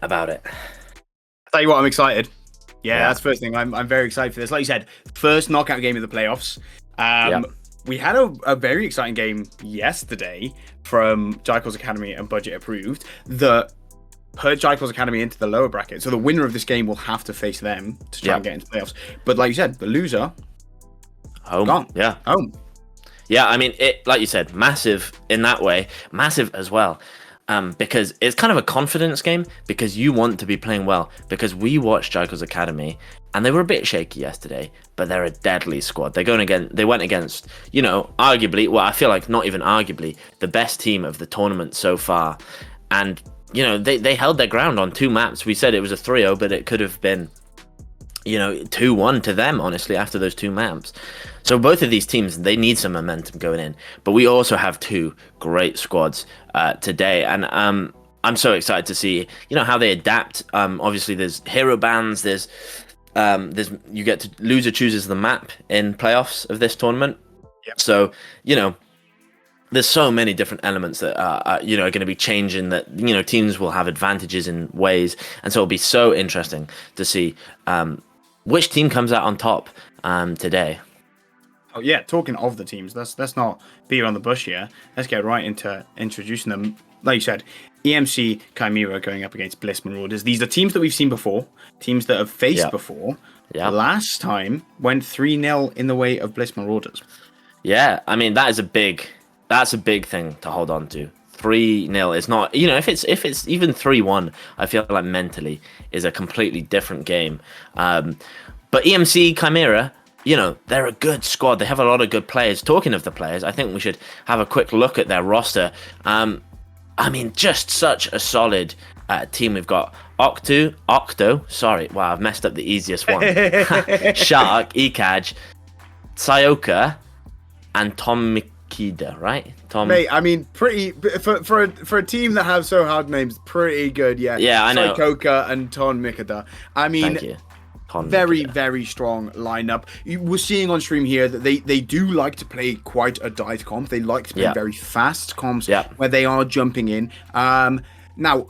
About it. I'll tell you what, I'm excited. Yeah, that's the first thing. I'm very excited for this. Like you said, first knockout game of the playoffs. We had a very exciting game yesterday from Jaikal's Academy and Budget Approved that put Jaikal's Academy into the lower bracket. So the winner of this game will have to face them to try and get into playoffs. But like you said, the loser, home. Gone. Yeah. Home. Yeah, I mean, it, like you said, massive in that way, massive as well. Because it's kind of a confidence game, because you want to be playing well. Because we watched Jaikal's Academy and they were a bit shaky yesterday, but they're a deadly squad. They went against, you know, arguably, well, I feel like not even arguably, the best team of the tournament so far. And, you know, they held their ground on 2 maps. We said it was a 3-0, but it could have been, you know, 2-1 to them, honestly, after those 2 maps. So both of these teams, they need some momentum going in. But we also have 2 great squads today. And I'm so excited to see, you know, how they adapt. Obviously, there's hero bans. There's you get to loser chooses the map in playoffs of this tournament. Yep. So, you know, there's so many different elements that are going to be changing, that, you know, teams will have advantages in ways. And so it'll be so interesting to see which team comes out on top today. Oh yeah, talking of the teams, let's not beat around the bush here. Let's get right into introducing them. Like you said, EMC Chimera going up against Bliss Marauders. These are teams that we've seen before, teams that have faced before. Yeah. Last time went 3-0 in the way of Bliss Marauders. Yeah, I mean, that's a big thing to hold on to. 3-0 is not, you know, if it's even 3-1, I feel like mentally is a completely different game. But EMC Chimera, you know, they're a good squad. They have a lot of good players. Talking of the players, I think we should have a quick look at their roster. I mean, just such a solid team. We've got Octo. Sorry, wow, I've messed up the easiest one. Shark, Ikaj, Sayoka, and Tom Mikida, right? Tom. Mate, I mean, pretty for a team that have so hard names, pretty good. Yeah. Yeah, I know. Sayoka and Tom Mikida. I mean. Thank you. Very strong lineup. We're seeing on stream here that they do like to play quite a dive comp. They like to play very fast comps where they are jumping in. Now,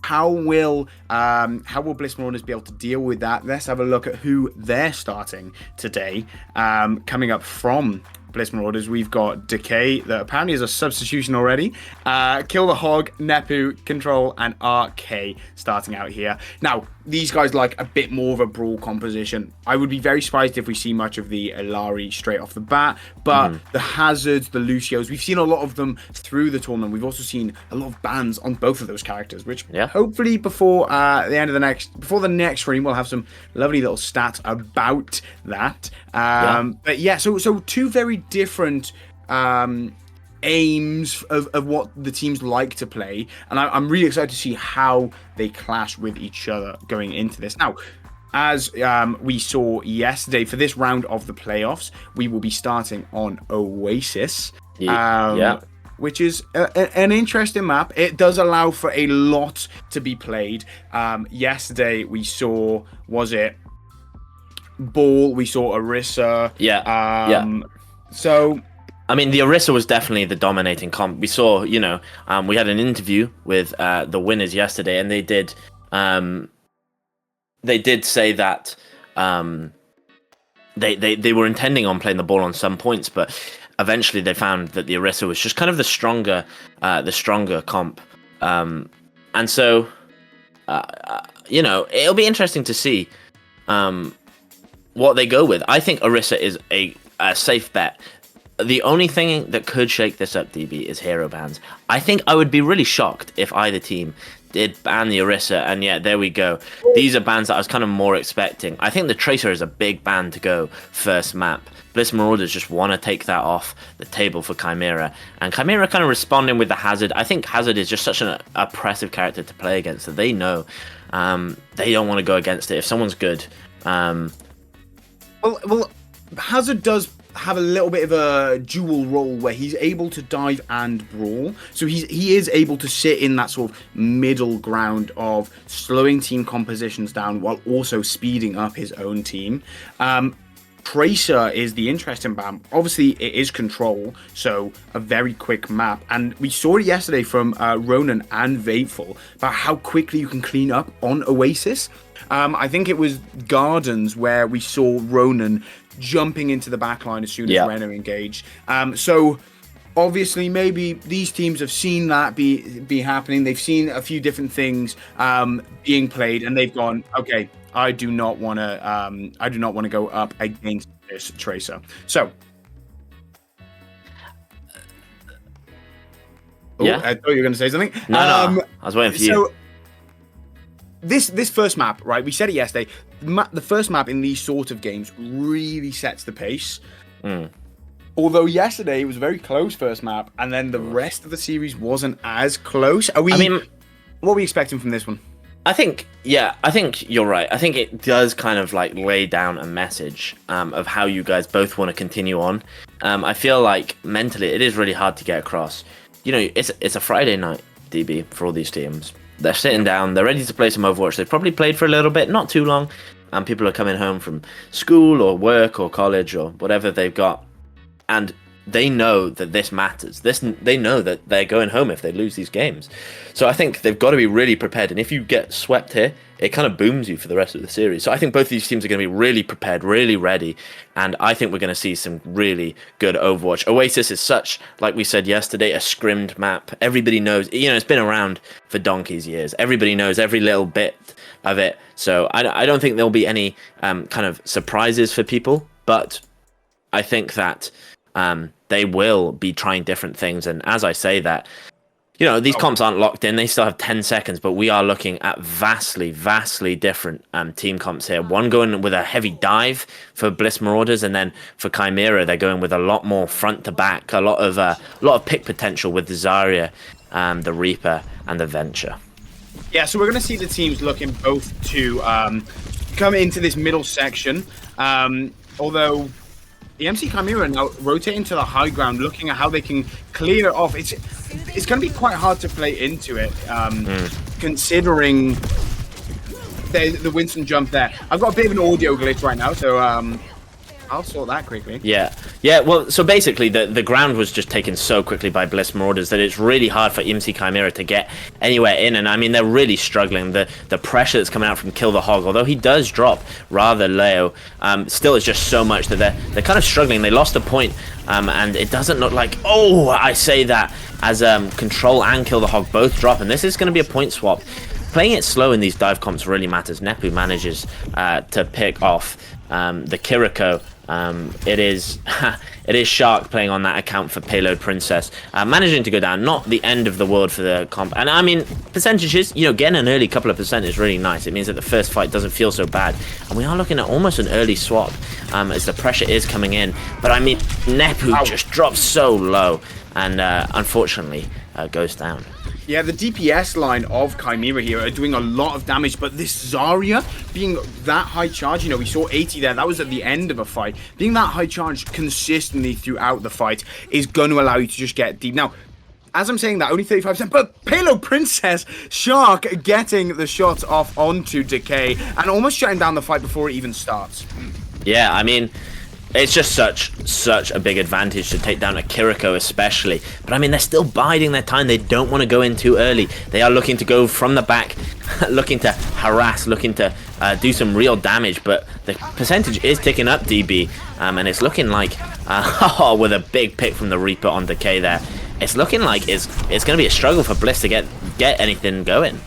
how will Bliss Marauders be able to deal with that? Let's have a look at who they're starting today. Coming up from Bliss Marauders, we've got Decay, that apparently is a substitution already. Kill the Hog, Nepu, Control, and RK starting out here. Now, these guys like a bit more of a brawl composition. I would be very surprised if we see much of the Ilari straight off the bat, but the Hazards, the Lucios, we've seen a lot of them through the tournament. We've also seen a lot of bans on both of those characters, which hopefully before the next stream, we'll have some lovely little stats about that. But yeah, so 2 very different aims of what the teams like to play, and I'm really excited to see how they clash with each other going into this. Now, as we saw yesterday, for this round of the playoffs, we will be starting on Oasis, which is an interesting map. It does allow for a lot to be played. Yesterday we saw, was it Ball? We saw Orisa. So, I mean, the Orisa was definitely the dominating comp. We saw, you know, we had an interview with the winners yesterday, and they did say that they were intending on playing the Ball on some points, but eventually they found that the Orisa was just kind of the stronger comp, and so you know, it'll be interesting to see what they go with. I think Orisa is a safe bet. The only thing that could shake this up, DB, is hero bans. I think I would be really shocked if either team did ban the Orisa, and yeah, there we go. These are bans that I was kind of more expecting. I think the Tracer is a big ban to go first map. Bliss Marauders just want to take that off the table for Chimera, and Chimera kind of responding with the Hazard. I think Hazard is just such an oppressive character to play against that they know they don't want to go against it if someone's good. Well, Hazard does have a little bit of a dual role where he's able to dive and brawl, so he is able to sit in that sort of middle ground of slowing team compositions down while also speeding up his own team. Tracer is the interesting ban. Obviously, it is control, so a very quick map. And we saw it yesterday from Ronan and Vateful about how quickly you can clean up on Oasis. I think it was Gardens where we saw Ronan jumping into the backline as soon as Renner engaged. So obviously, maybe these teams have seen that be happening. They've seen a few different things being played, and they've gone, okay, I do not want to go up against this Tracer. So, I thought you were going to say something. No, I was waiting for you. So, this first map, right? We said it yesterday. The first map in these sort of games really sets the pace. Although yesterday it was a very close first map, and then the rest of the series wasn't as close. What are we expecting from this one? I think you're right. I think it does kind of like lay down a message of how you guys both want to continue on. I feel like mentally it is really hard to get across. You know, it's a Friday night, DB, for all these teams. They're sitting down, they're ready to play some Overwatch. They've probably played for a little bit, not too long, and people are coming home from school or work or college or whatever they've got, and they know that this matters. They know that they're going home if they lose these games. So I think they've got to be really prepared. And if you get swept here, it kind of booms you for the rest of the series. So I think both of these teams are going to be really prepared, really ready. And I think we're going to see some really good Overwatch. Oasis is such, like we said yesterday, a scrimmed map. Everybody knows, you know, it's been around for donkey's years. Everybody knows every little bit of it. So I don't think there'll be any kind of surprises for people. But I think that they will be trying different things. And as I say that, you know, these comps aren't locked in. They still have 10 seconds, but we are looking at vastly different team comps here. One going with a heavy dive for Bliss Marauders, and then for Chimera, they're going with a lot more front to back, a lot of pick potential with the Zarya, the Reaper, and the Venture. Yeah, so we're going to see the teams looking both to come into this middle section, although EMC Chimera now rotating to the high ground, looking at how they can clear it off. It's going to be quite hard to play into it, considering the Winston jump there. I've got a bit of an audio glitch right now, so I'll sort that quickly. Yeah. Well, so basically, the ground was just taken so quickly by Bliss Marauders that it's really hard for EMC Chimera to get anywhere in. And I mean, they're really struggling. The pressure that's coming out from Kill the Hog, although he does drop rather low, still is just so much that they're kind of struggling. They lost a point, and it doesn't look like. Oh, I say that as Control and Kill the Hog both drop, and this is going to be a point swap. Playing it slow in these dive comps really matters. Nepu manages to pick off the Kiriko. It is Shark playing on that account for Payload Princess, managing to go down. Not the end of the world for the comp, and I mean percentages. You know, getting an early couple of percent is really nice. It means that the first fight doesn't feel so bad, and we are looking at almost an early swap as the pressure is coming in. But I mean, Nepu just drops so low, and unfortunately goes down. Yeah, the DPS line of Chimera here are doing a lot of damage, but this Zarya being that high charge, you know, we saw 80 there, that was at the end of a fight. Being that high charge consistently throughout the fight is going to allow you to just get deep. Now, as I'm saying that, only 35%, but Payload Princess, Shark getting the shots off onto Decay and almost shutting down the fight before it even starts. Yeah, I mean, it's just such a big advantage to take down a Kiriko especially. But I mean, they're still biding their time. They don't want to go in too early. They are looking to go from the back, looking to harass, looking to do some real damage. But the percentage is ticking up, DB. And it's looking like, with a big pick from the Reaper on Decay there, it's looking like it's going to be a struggle for Bliss to get anything going.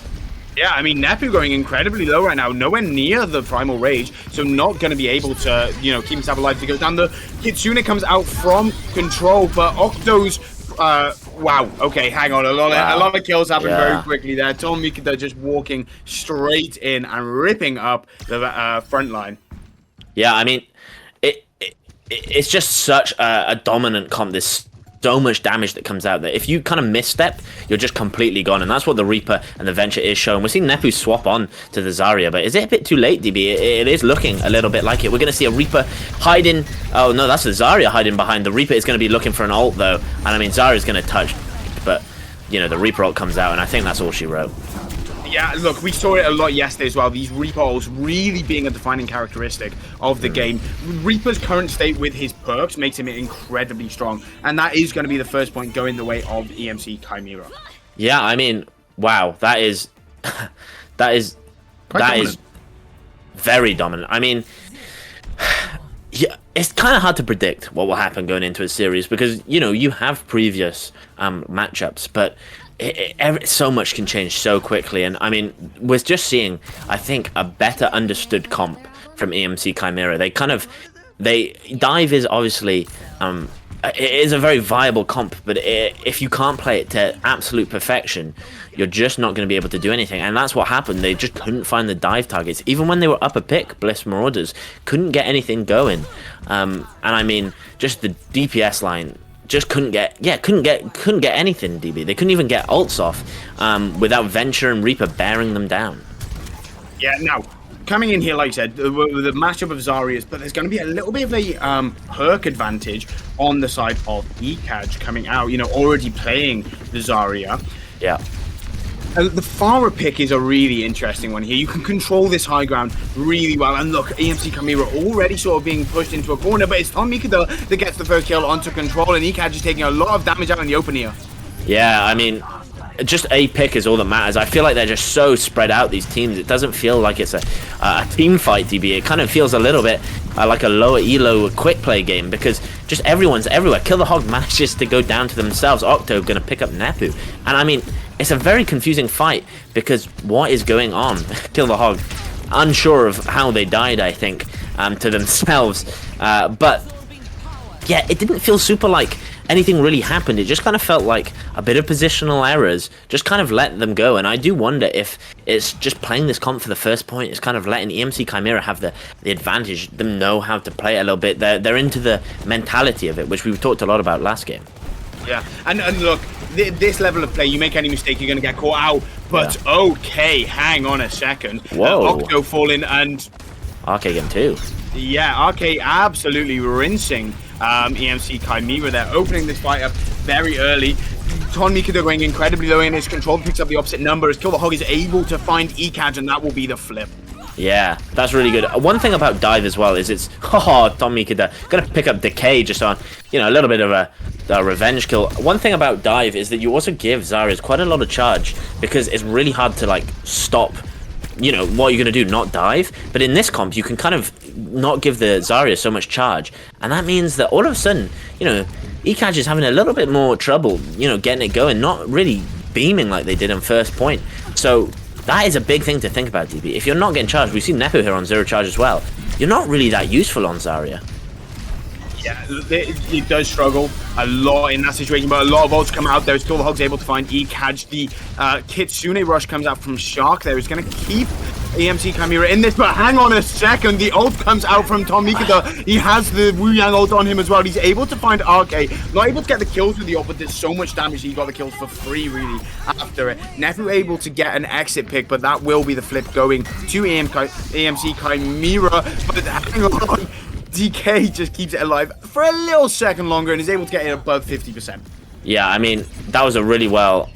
Yeah, I mean, Nepu going incredibly low right now, nowhere near the Primal Rage, so not going to be able to, you know, keep himself alive to go down. The Kitsune comes out from control, but Octo's, wow, okay, hang on, a lot of kills happen very quickly there. Tom Mikita just walking straight in and ripping up the front line. Yeah, I mean, it's just such a dominant comp. There's so much damage that comes out there. If you kind of misstep, you're just completely gone, and that's what the Reaper and the Venture is showing. We're seeing Nepu swap on to the Zarya, but is it a bit too late, DB? It is looking a little bit like it. We're going to see a Reaper hiding. Oh no, that's the Zarya hiding behind. The Reaper is going to be looking for an ult though, and I mean Zarya's going to touch, but you know the Reaper ult comes out, and I think that's all she wrote. Yeah, look, we saw it a lot yesterday as well. These Reaper ults really being a defining characteristic of the game. Reaper's current state with his perks makes him incredibly strong, and that is going to be the first point going the way of EMC Chimera. Yeah, I mean, wow, that is very dominant. I mean, yeah, it's kind of hard to predict what will happen going into a series because you know you have previous matchups, but so much can change so quickly. And I mean, we're just seeing, I think, a better understood comp from EMC Chimera. Dive is obviously it is a very viable comp, but if you can't play it to absolute perfection, you're just not going to be able to do anything. And that's what happened. They just couldn't find the dive targets. Even when they were up a pick, Bliss Marauders couldn't get anything going. And I mean, just the DPS line just couldn't get anything, DB. They couldn't even get ults off without Venture and Reaper bearing them down. Yeah, now, coming in here, like I said, the matchup of Zarya's, but there's going to be a little bit of a perk advantage on the side of ECAJ coming out, you know, already playing the Zarya. Yeah. The Pharah pick is a really interesting one here. You can control this high ground really well. And look, EMC Chimera already sort of being pushed into a corner, but it's Tom Mikita that gets the first kill onto control, and ECAJ is taking a lot of damage out in the open here. Yeah, I mean, just a pick is all that matters. I feel like they're just so spread out, these teams. It doesn't feel like it's a team fight, DB. It kind of feels a little bit like a lower elo quick play game because just everyone's everywhere. Kill the Hog manages to go down to themselves. Octo going to pick up Nepu. And I mean, it's a very confusing fight because what is going on? Kill the Hog, unsure of how they died, I think, to themselves. But yeah, it didn't feel super like anything really happened. It just kind of felt like a bit of positional errors, just kind of let them go. And I do wonder if it's just playing this comp for the first point is kind of letting EMC Chimera have the advantage, them know how to play it a little bit. They're into the mentality of it, which we talked a lot about last game. Yeah, and look, this level of play, you make any mistake, you're going to get caught out. But yeah. Okay, hang on a second. Whoa. Octo falling and RK getting two. Yeah, RK absolutely rinsing EMC Chimera. They're opening this fight up very early. Tom Mikita going incredibly low in his control, picks up the opposite number as Kill the Hog is able to find ECAJ, and that will be the flip. Yeah, that's really good. One thing about Dive as well is it's Tom Mikita gonna pick up Decay just on, you know, a little bit of a revenge kill. One thing about Dive is that you also give Zarya's quite a lot of charge because it's really hard to like stop, you know, what you're gonna do, not dive. But in this comp, you can kind of not give the Zarya so much charge, and that means that all of a sudden, you know, ECAJ is having a little bit more trouble, you know, getting it going, not really beaming like they did in first point. So that is a big thing to think about, DB. If you're not getting charged, we've seen Nepu here on 0 charge as well. You're not really that useful on Zarya. Yeah, it does struggle a lot in that situation, but a lot of ults come out there. Still, the Hog's able to find ECAJ. The Kitsune rush comes out from Shark there. He's going to keep EMC Chimera in this, but hang on a second. The ult comes out from Tom Mikita. He has the Wu Yang ult on him as well. He's able to find RK. Not able to get the kills with the ult, but there's so much damage. He got the kills for free, really, after it. Never able to get an exit pick, but that will be the flip going to EMC Chimera. But hang on. DK just keeps it alive for a little second longer and is able to get it above 50%. Yeah, I mean, that was a really well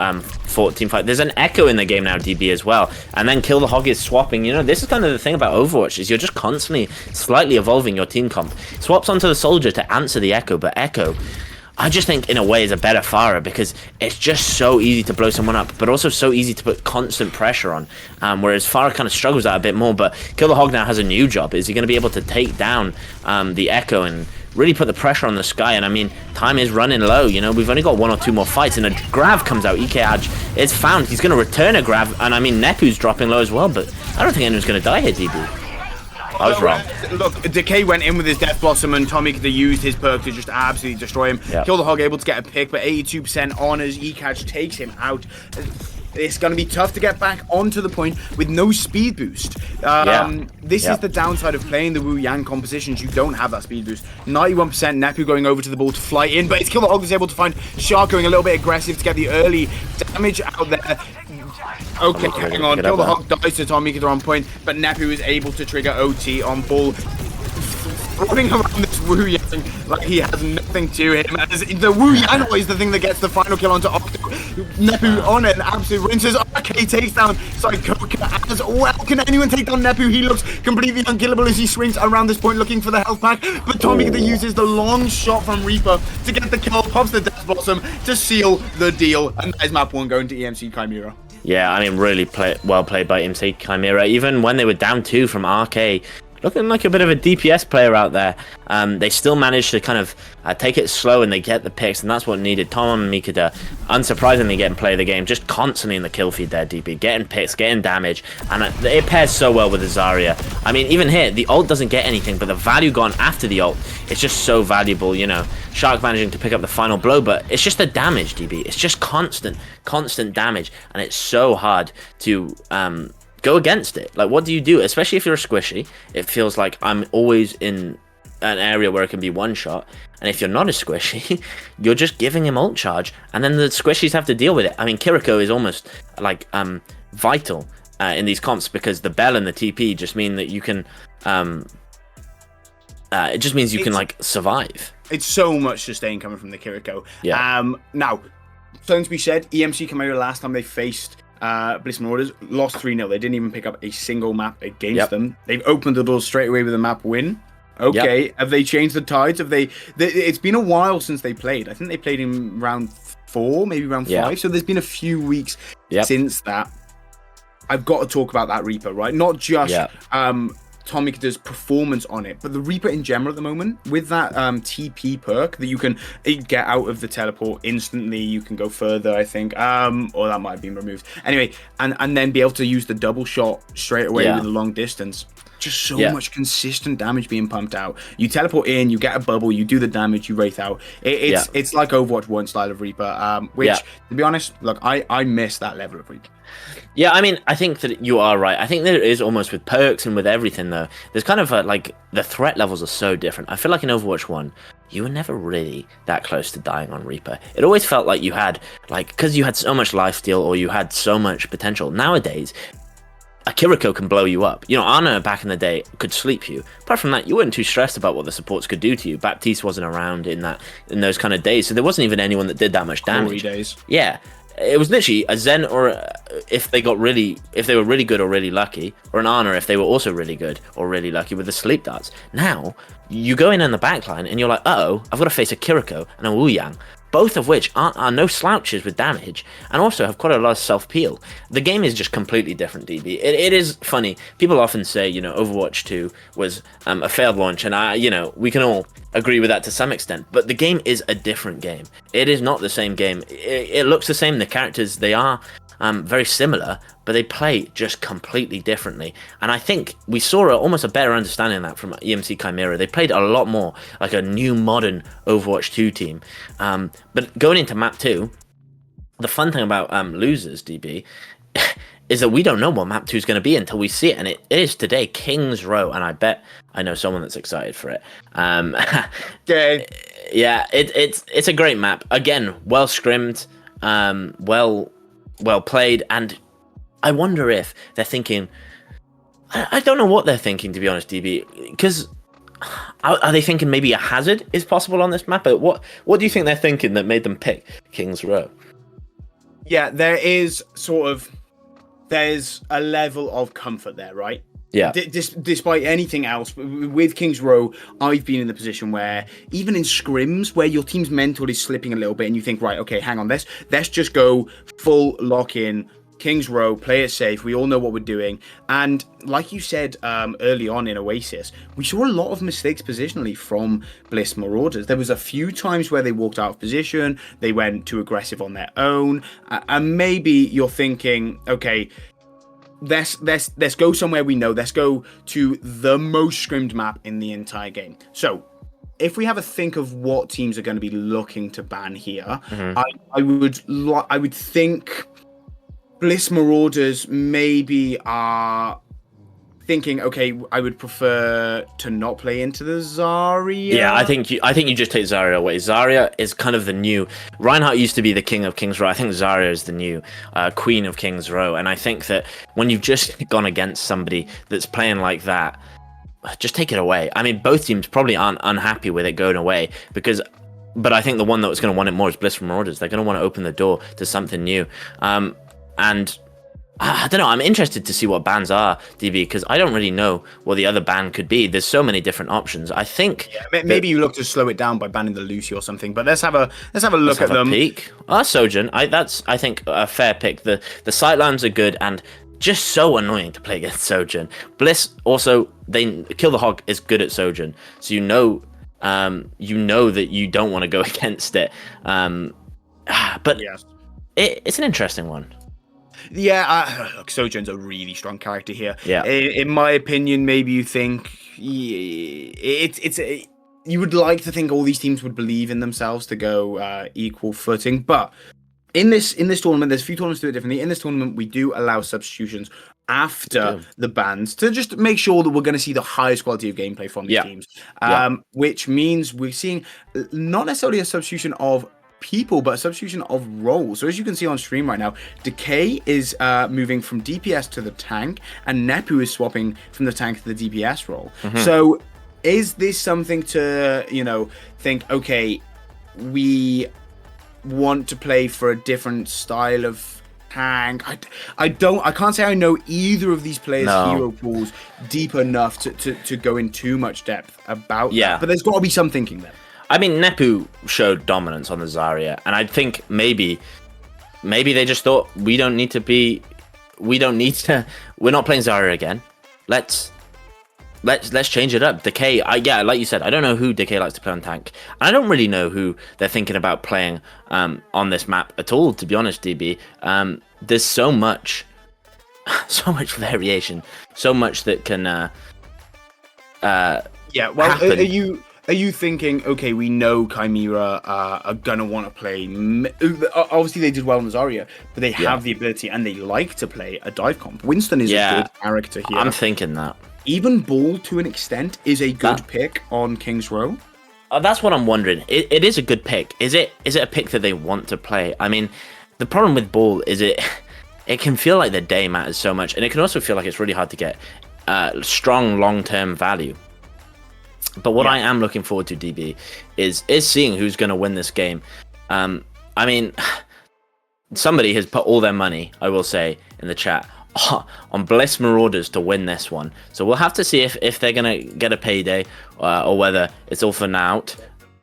fought team fight. There's an Echo in the game now, DB, as well. And then Kill the Hog is swapping. You know, this is kind of the thing about Overwatch, is you're just constantly slightly evolving your team comp. Swaps onto the Soldier to answer the Echo, but Echo, I just think, in a way, is a better Pharah because it's just so easy to blow someone up, but also so easy to put constant pressure on. Whereas Pharah kind of struggles that a bit more, but Kill the Hog now has a new job. Is he going to be able to take down the Echo and really put the pressure on the Sky. And I mean, time is running low. You know, we've only got 1 or 2 more fights, and a Grav comes out. EKAj is found. He's going to return a Grav, and I mean, Nepu's dropping low as well. But I don't think anyone's going to die here, DB. I was wrong. Look, Decay went in with his Death Blossom, and Tommy could have used his perk to just absolutely destroy him. Kill the Hog, able to get a pick, but 82% on as EKAj takes him out. It's going to be tough to get back onto the point with no speed boost. This is the downside of playing the Wu Yang compositions. You don't have that speed boost. 91% Nepu going over to the ball to fly in, but it's Kill the Hog is able to find Shark going a little bit aggressive to get the early damage out there. Okay, hang on. Kill the Hog dies to Tommy Kidder on point, but Nepu is able to trigger OT on ball. Running around this Wu Yang like he has nothing to him. As the Wu Yang is the thing that gets the final kill onto Octo. Nepu on it, absolute rinses. RK takes down Psychoka as well. Can anyone take down Nepu? He looks completely unkillable as he swings around this point looking for the health pack. But Tommy uses the long shot from Reaper to get the kill, pops the Death Blossom to seal the deal. And that is map 1 going to EMC Chimera. Yeah, I mean, really well played by EMC Chimera. Even when they were down 2 from RK, looking like a bit of a DPS player out there, they still managed to kind of take it slow, and they get the picks, and that's what needed. Tom and Mikada, unsurprisingly, getting play of the game, just constantly in the kill feed there, DP, getting picks, getting damage, and it pairs so well with the Zarya. I mean, even here, the ult doesn't get anything, but the value gone after the ult is just so valuable, you know. Shark managing to pick up the final blow, but it's just the damage, DB. It's just constant damage, and it's so hard to go against it. Like, what do you do? Especially if you're a squishy, it feels like I'm always in an area where it can be one shot, and if you're not a squishy, you're just giving him ult charge, and then the squishies have to deal with it. I mean, Kiriko is almost like vital in these comps, because the Bell and the TP just mean that you can it just means you can like survive. It's so much sustain coming from the Kiriko. Now, something to be said, EMC Chimera last time they faced Bliss Marauders lost 3-0. They didn't even pick up a single map against them. They've opened the doors straight away with a map win. Okay, have they changed the tides? Have they? It's been a while since they played. I think they played in round 4, maybe round 5. So there's been a few weeks since that. I've got to talk about that Reaper, right? Not just Tommy Kidder's performance on it, but the Reaper in general at the moment, with that TP perk that you can get out of the teleport instantly. You can go further, I think, or that might have been removed anyway, and then be able to use the double shot straight away with the long distance. Just so much consistent damage being pumped out. You teleport in, you get a bubble, you do the damage, you wraith out. It's like Overwatch 1 style of Reaper, which, to be honest, look, I miss that level of Reaper. Yeah, I mean, I think that you are right. I think that it is almost with perks and with everything, though. There's kind of like, the threat levels are so different. I feel like in Overwatch 1, you were never really that close to dying on Reaper. It always felt like you had, like, because you had so much lifesteal or you had so much potential. Nowadays, a Kiriko can blow you up. You know, Ana back in the day could sleep you. Apart from that, you weren't too stressed about what the supports could do to you. Baptiste wasn't around in those kind of days, so there wasn't even anyone that did that much damage. Days. Yeah, it was literally a Zen, or if they were really good or really lucky, or an Ana if they were also really good or really lucky with the sleep darts. Now you go in the backline and you're like, uh-oh, I've got to face a Kiriko and a Wu Yang, both of which are no slouches with damage, and also have quite a lot of self-peel. The game is just completely different, DB. It is funny. People often say, you know, Overwatch 2 was a failed launch, and you know, we can all agree with that to some extent, but the game is a different game. It is not the same game. It looks the same. The characters, they are very similar, but they play just completely differently. And I think we saw almost a better understanding of that from EMC Chimera. They played a lot more like a new modern Overwatch 2 team. But going into map 2, the fun thing about losers, DB, is that we don't know what map 2 is going to be until we see it. And it is today, King's Row. And I bet I know someone that's excited for it. Okay. Yeah, it's a great map. Again, well scrimmed, well played, and I wonder if they're thinking, I don't know what they're thinking, to be honest, DB, because are they thinking maybe a hazard is possible on this map? But what do you think they're thinking that made them pick King's Row? Yeah, there's a level of comfort there, right? Yeah. Despite anything else, with King's Row, I've been in the position where, even in scrims, where your team's mental is slipping a little bit and you think, right, okay, hang on, let's just go full lock-in, King's Row, play it safe. We all know what we're doing. And like you said early on in Oasis, we saw a lot of mistakes positionally from Bliss Marauders. There was a few times where they walked out of position, they went too aggressive on their own, and maybe you're thinking, okay, let's go somewhere we know. Let's go to the most scrimmed map in the entire game. So if we have a think of what teams are going to be looking to ban here, I would think Bliss Marauders maybe are thinking, okay, I would prefer to not play into the Zarya. Yeah, I think you just take Zarya away. Zarya is kind of the new. Reinhardt used to be the king of King's Row. I think Zarya is the new queen of King's Row. And I think that when you've just gone against somebody that's playing like that, just take it away. I mean, both teams probably aren't unhappy with it going away but I think the one that's going to want it more is Bliss Marauders. They're going to want to open the door to something new. And I don't know, I'm interested to see what bans are, DB, because I don't really know what the other ban could be. There's so many different options. I think maybe you look to slow it down by banning the Lucy or something, but let's have a look at them. Peek. Sojourn, that's I think a fair pick. The sightlines are good and just so annoying to play against Sojourn. Bliss also, they Kill the Hog is good at Sojourn, so you know that you don't want to go against it. But yes. It's an interesting one. Yeah, look, Sojourn's a really strong character here. Yeah. In my opinion, maybe you think you would like to think all these teams would believe in themselves to go equal footing, but in this tournament, there's a few tournaments do it differently. In this tournament, we do allow substitutions after the bans to just make sure that we're going to see the highest quality of gameplay from these teams. Which means we're seeing not necessarily a substitution of people, but a substitution of roles. So as you can see on stream right now, Decay is moving from DPS to the tank, and Nepu is swapping from the tank to the DPS role. So is this something to, think, okay, we want to play for a different style of tank? I can't say I know either of these players' hero pools deep enough to go in too much depth about that, but there's got to be some thinking there. I mean, Nepu showed dominance on the Zarya, and I think maybe they just thought we're not playing Zarya again. Let's change it up. Decay, like you said, I don't know who Decay likes to play on tank. I don't really know who they're thinking about playing on this map at all, to be honest, DB. There's so much variation, so much that can happen. Are you thinking, okay, we know Chimera are going to want to play... Obviously, they did well on Zarya, but they have the ability and they like to play a dive comp. Winston is a good character here. I'm thinking that. Even Ball, to an extent, is a good pick on King's Row. That's what I'm wondering. It is a good pick. Is it a pick that they want to play? I mean, the problem with Ball is it can feel like the day matters so much, and it can also feel like it's really hard to get strong long-term value. But what I am looking forward to, DB, is seeing who's going to win this game. I mean, somebody has put all their money, I will say, in the chat, on Bliss Marauders to win this one. So we'll have to see if they're going to get a payday or whether it's all for naught.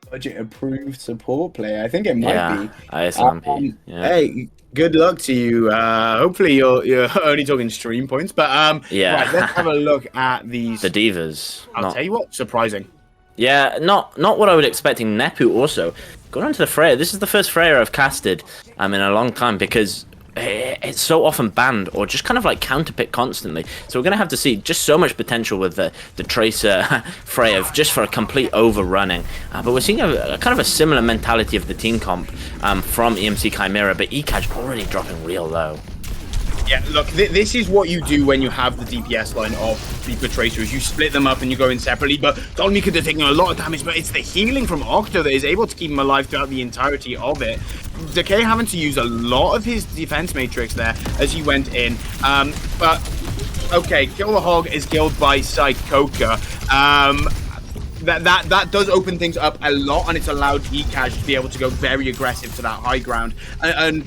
Budget approved support player. I think it might be. ISLMP. Hey, good luck to you. Hopefully you're only talking stream points, but right, let's have a look at these. The divas. I'll tell you what, surprising. Yeah, not what I was expecting. Nepu also going on to the Freya. This is the first Freya I've casted in a long time because it's so often banned or just kind of like counterpick constantly. So we're going to have to see just so much potential with the Tracer Freya just for a complete overrunning. But we're seeing a kind of a similar mentality of the team comp from EMC Chimera, but ECAJ already dropping real low. Yeah, look, this is what you do when you have the DPS line of Reaper Tracers. You split them up and you go in separately, but Dolmika is taking a lot of damage, but it's the healing from Octo that is able to keep him alive throughout the entirety of it. Decay having to use a lot of his defense matrix there as he went in. But, okay, Kill the Hog is killed by Psychoka. That does open things up a lot, and it's allowed ECAJ to be able to go very aggressive to that high ground. And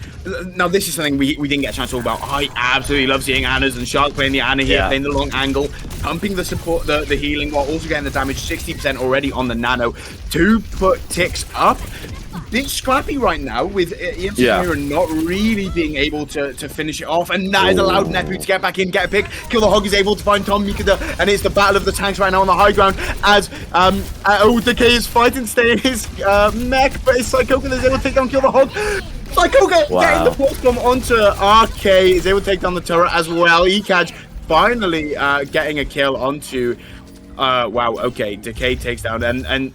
now this is something we didn't get a chance to talk about. I absolutely love seeing Annas and Shark playing the Anna here, playing the long angle. pumping the support, the healing, while also getting the damage. 60% already on the nano to put ticks up. Bit scrappy right now with EMC Chimera not really being able to finish it off, and that has allowed Nepu to get back in, get a pick. Kill the Hog is able to find Tom Mikada, and it's the battle of the tanks right now on the high ground as Decay is fighting, stay in his mech, but it's Psychoka that's able to take down Kill the Hog. Psychoka getting the pulse bomb onto RK, is able to take down the turret as well. Ekaj finally getting a kill onto wow, okay, Decay takes down and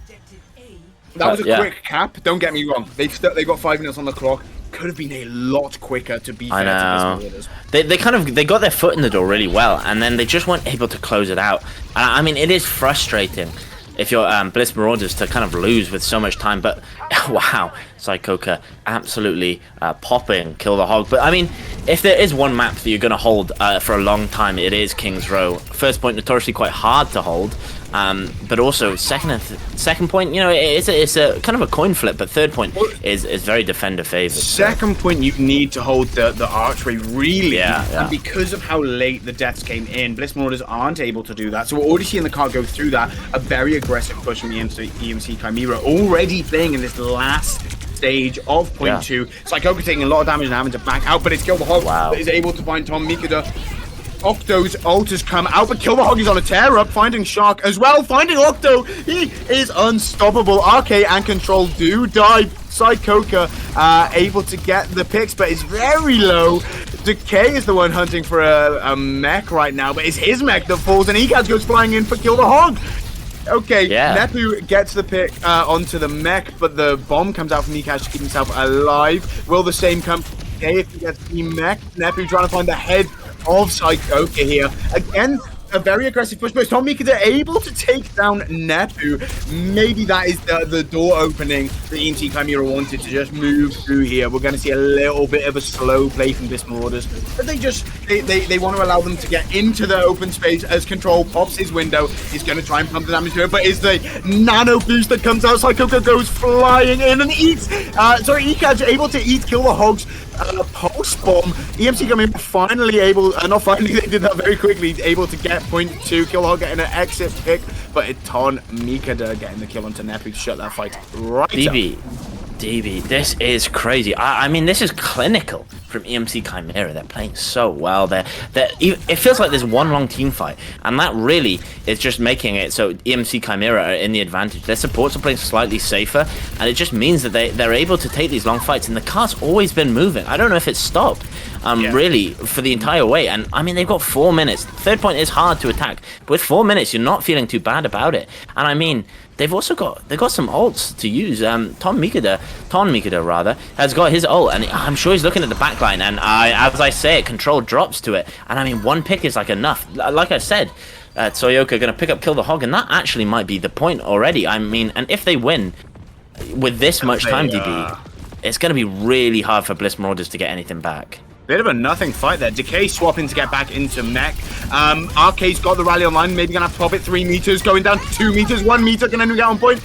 that was a quick cap. Don't get me wrong. They've got 5 minutes on the clock. Could have been a lot quicker, to be fair to Bliss Marauders. They got their foot in the door really well, and then they just weren't able to close it out. And I mean, it is frustrating if you're Bliss Marauders to kind of lose with so much time. But wow, Psychoka absolutely popping Kill the Hog. But I mean, if there is one map that you're going to hold for a long time, it is King's Row. First point, notoriously quite hard to hold. But also second point, you know, it's a kind of a coin flip, but third point is very defender favored. Second point, you need to hold the archway really, and because of how late the deaths came in, Bliss Marauders aren't able to do that. So we're already seeing the card go through that. A very aggressive push from the EMC Chimera, already playing in this last stage of point 2. Psychoka taking a lot of damage and having to back out, but it's Kill the Hog that is able to find Tom Mikada. Octo's ult has come out, but Kill the Hog is on a tear up, finding Shark as well, finding Octo. He is unstoppable. RK and Control do die. Psychoka able to get the picks, but it's very low. Decay is the one hunting for a mech right now, but it's his mech that falls, and Ekaz goes flying in for Kill the Hog. Okay, Nepu gets the pick onto the mech, but the bomb comes out from Ekaz to keep himself alive. Will the same come? Okay, if he gets the mech, Nepu trying to find the head of Psychoka here. Again, a very aggressive push, but Tom Mikada able to take down Nepu. Maybe that is the door opening that EMC Chimera wanted to just move through here. We're going to see a little bit of a slow play from Bliss Marauders, but they want to allow them to get into the open space as Control pops his window. He's going to try and pump the damage to it, but is the nano boost that comes out. Psychoka goes flying in and eats. Ekaj able to eat Kill the Hog's pulse bomb. EMC Chimera finally able, not finally, they did that very quickly, able to get point 2. Kill the Hog getting an exit pick, but it's Ton Mikada getting the kill onto Nepu to shut that fight right DB, this is crazy. I mean, this is clinical from EMC Chimera. They're playing so well. It feels like there's one long team fight, and that really is just making it so EMC Chimera are in the advantage. Their supports are playing slightly safer, and it just means that they're able to take these long fights, and the cart's always been moving. I don't know if it's stopped, really, for the entire way. And I mean, they've got 4 minutes. Third point is hard to attack, but with 4 minutes, you're not feeling too bad about it. And I mean, they've got some ults to use. Ton Mikada rather, has got his ult, and I'm sure he's looking at the back line, and as I say it, Control drops to it, and I mean, one pick is like enough. Like I said, Tsuyoka gonna pick up Kill the Hog, and that actually might be the point already. I mean, and if they win with this much time, DB, it's gonna be really hard for Bliss Marauders to get anything back. Bit of a nothing fight there. Decay swapping to get back into mech. RK's got the rally online. Maybe gonna pop it 3 meters, going down to 2 meters. 1 meter can only get on point.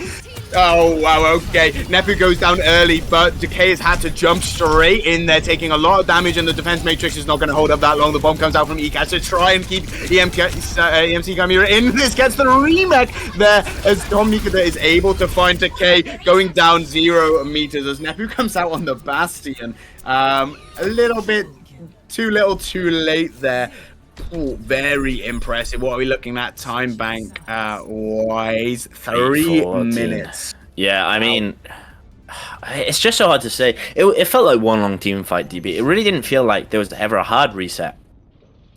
Oh, wow, okay. Nepu goes down early, but Decay has had to jump straight in there, taking a lot of damage, and the defense matrix is not going to hold up that long. The bomb comes out from Ekaz to try and keep EMC Chimera in. This gets the remake there as Tom Mikada is able to find Decay, going down 0 meters as Nepu comes out on the Bastion. A little bit too little, too late there. Ooh, very impressive. What are we looking at time bank wise? 3 minutes. Yeah, I mean, it's just so hard to say. It felt like one long team fight, DB. It really didn't feel like there was ever a hard reset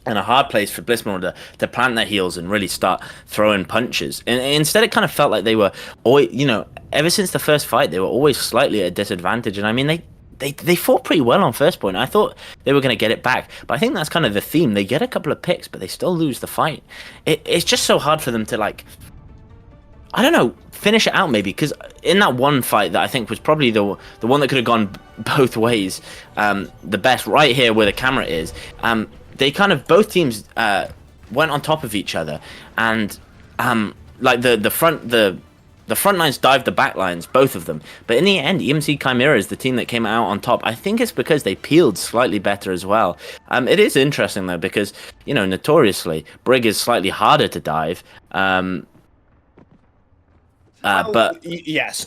and a hard place for Bliss Marauder to plant their heels and really start throwing punches. And instead, it kind of felt like they were always, you know, ever since the first fight, they were always slightly at a disadvantage. And I mean, they fought pretty well on first point. I thought they were going to get it back, but I think that's kind of the theme. They get a couple of picks, but they still lose the fight. It's just so hard for them to, like, I don't know, finish it out maybe, because in that one fight that I think was probably the one that could have gone both ways, the best right here where the camera is, they kind of, both teams went on top of each other, and like the the front lines dived the back lines, both of them. But in the end, EMC Chimera is the team that came out on top. I think it's because they peeled slightly better as well. It is interesting, though, because, you know, notoriously, Brig is slightly harder to dive. But yes,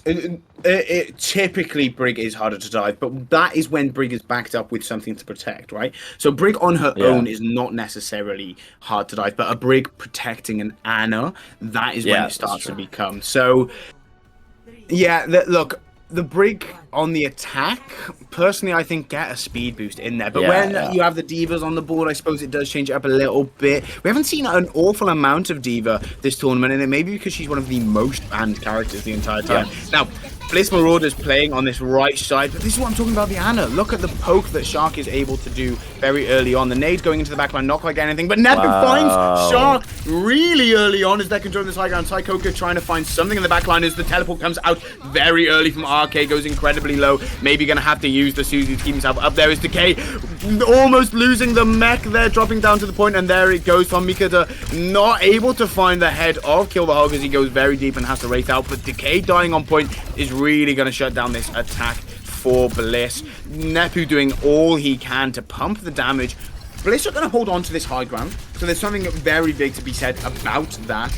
typically Brig is harder to dive, but that is when Brig is backed up with something to protect, right? So Brig on her own is not necessarily hard to dive, but a Brig protecting an Ana, that is when it starts to become. So, yeah, look, the Brig on the attack, personally, I think get a speed boost in there. But when you have the divas on the board, I suppose it does change it up a little bit. We haven't seen an awful amount of diva this tournament, and it may be because she's one of the most banned characters the entire time. Now, Bliss Marauders playing on this right side, but this is what I'm talking about, the Ana. Look at the poke that Shark is able to do very early on. The nade going into the backline, not quite getting anything, but Nepu finds Shark really early on as they're controlling this high ground. Psychoka trying to find something in the backline as the teleport comes out very early from RK, goes incredibly low. Maybe going to have to use the Suzu to keep himself up. There is Decay, almost losing the mech there, dropping down to the point, and there it goes from Mikata, not able to find the head of Kill the Hog as he goes very deep and has to race out, but Decay dying on point is really going to shut down this attack for Bliss. Nepu doing all he can to pump the damage. Bliss are going to hold on to this high ground, so there's something very big to be said about that.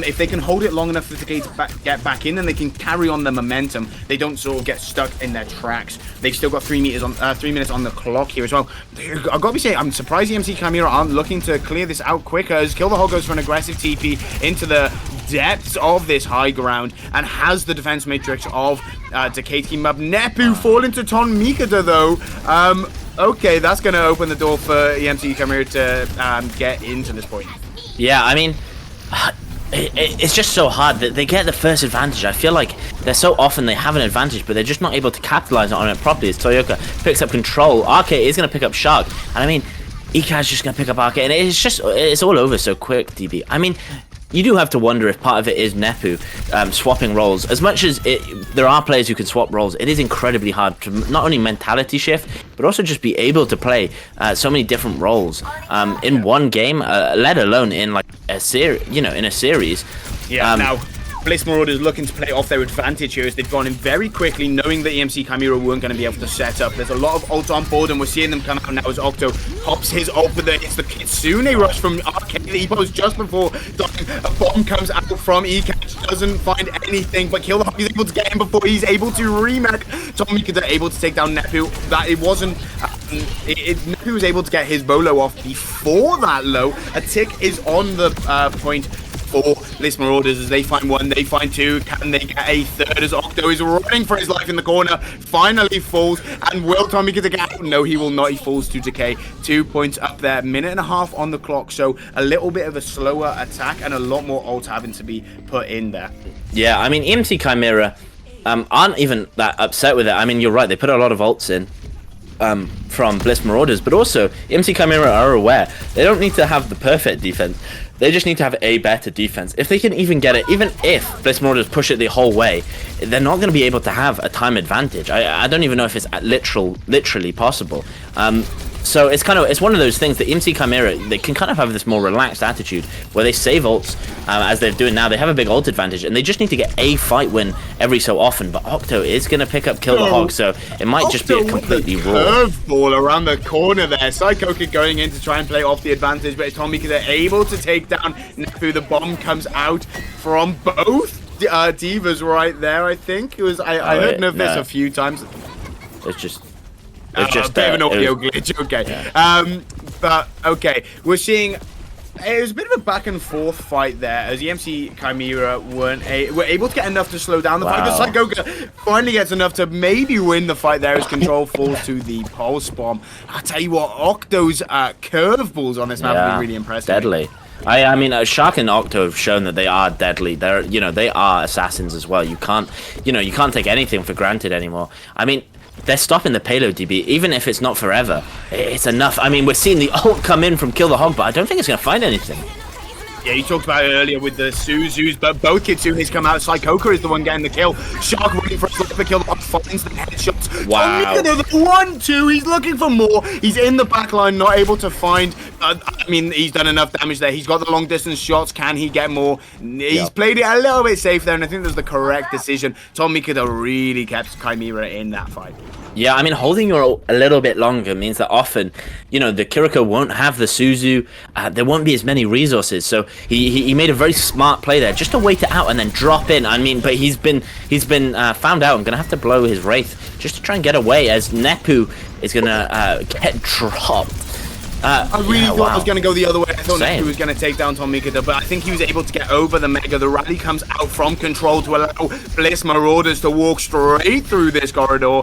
If they can hold it long enough for the Decay to get back in, then they can carry on the momentum. They don't sort of get stuck in their tracks. They've still got 3 minutes on the clock here as well. I've got to be saying, I'm surprised EMC Chimera aren't looking to clear this out quicker, as Kill the Hog goes for an aggressive TP into the depths of this high ground and has the defense matrix of Decay team up. Nepu fall into Ton Mikata though. Okay, that's going to open the door for EMC Chimera to get into this point. Yeah, I mean, it's just so hard that they get the first advantage. I feel like they're so often they have an advantage, but they're just not able to capitalize on it properly. As Toyoka picks up control, RK is going to pick up Shark, and I mean, Ika's just going to pick up RK, and it's all over so quick, DB. I mean, you do have to wonder if part of it is Nepu swapping roles. As much as there are players who can swap roles, it is incredibly hard to not only mentality shift, but also just be able to play so many different roles in one game, let alone in like a series. You know, in a series. Yeah. Now, Bliss Marauders looking to play off their advantage here as they've gone in very quickly, knowing that EMC Chimera weren't going to be able to set up. There's a lot of ults on board, and we're seeing them come out now as Octo pops his ult, but it's the Kitsune rush from RK that he posts just before dying. A bomb comes out from ECatch, doesn't find anything, but Kill the Hog is able to get him before he's able to remake. Tom Mikata able to take down Nepu. That it wasn't... Nepu was able to get his bolo off before that low. A tick is on the point for Bliss Marauders as they find one, they find two. Can they get a third as Octo is running for his life in the corner, finally falls, and will Tommy get the gap? No, he will not. He falls to Decay. 2 points up there, minute and a half on the clock, so a little bit of a slower attack and a lot more ult having to be put in there. Yeah, I mean, EMC Chimera aren't even that upset with it. I mean, you're right, they put a lot of ults in from Bliss Marauders, but also EMC Chimera are aware they don't need to have the perfect defense. They just need to have a better defense. If they can even get it, even if Bliss Marauders push it the whole way, they're not going to be able to have a time advantage. I don't even know if it's literally possible. So it's one of those things that EMC Chimera, they can kind of have this more relaxed attitude where they save ults as they're doing now. They have a big ult advantage and they just need to get a fight win every so often. But Octo is going to pick up Kill the Hog, so it might just be a completely raw curveball around the corner there. Psychoka going in to try and play off the advantage, but Tommy they're able to take down Nepu. The bomb comes out from both divas right there. I think it was. I heard Nervous a few times. It's just a bit of an audio glitch. Okay, yeah. But okay, we're seeing. It was a bit of a back and forth fight there as EMC Chimera were able to get enough to slow down the fight. But Psychoka finally gets enough to maybe win the fight there as control falls to the pulse bomb. I tell you what, Octo's curveballs on this map have been really impressive. Deadly. I mean, Shark and Octo have shown that they are deadly. They are assassins as well. You can't take anything for granted anymore. I mean, they're stopping the payload, DB, even if it's not forever. It's enough. I mean, we're seeing the ult come in from Kill the Hog, but I don't think it's going to find anything. Yeah, you talked about it earlier with the Suzus, but both Kitsunes come out. Psychoka is the one getting the kill. Shark running for his life, the kill, finds the headshots. Wow. The 1-2, he's looking for more. He's in the back line, not able to find. I mean, he's done enough damage there. He's got the long distance shots. Can he get more? He's played it a little bit safe there, and I think that was the correct decision. Tom Mikado really kept Chimera in that fight. Yeah, I mean, holding your ult a little bit longer means that often, you know, the Kiriko won't have the Suzu. There won't be as many resources. So he made a very smart play there, just to wait it out and then drop in. I mean, but he's been found out. I'm gonna have to blow his Wraith just to try and get away, as Nepu is gonna get dropped. I really thought I was going to go the other way. I thought Nepu was going to take down Tom Mikado, but I think he was able to get over the Mega. The rally comes out from control to allow Bliss Marauders to walk straight through this corridor.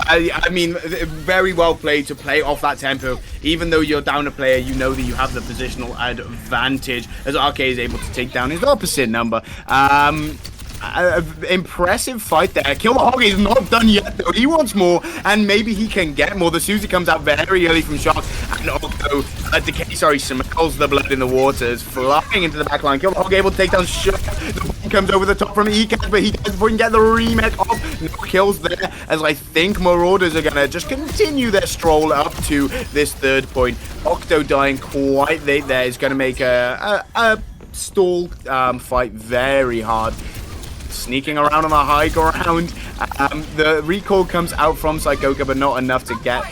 I mean, very well played to play off that tempo. Even though you're down a player, you know that you have the positional advantage, as RK is able to take down his opposite number. Impressive fight there. Kill the Hog is not done yet, though. He wants more, and maybe he can get more. The Suzy comes out very early from Shark, and Octo, Decay, smells the blood in the waters, flying into the back line. Kill the Hog able to take down Shark. The bomb comes over the top from ECAT, but he doesn't get the remake off. No kills there, as I think Marauders are going to just continue their stroll up to this third point. Octo dying quite late there is going to make a stall fight very hard. Sneaking around on the high ground. The recall comes out from Psychoka, but not enough to get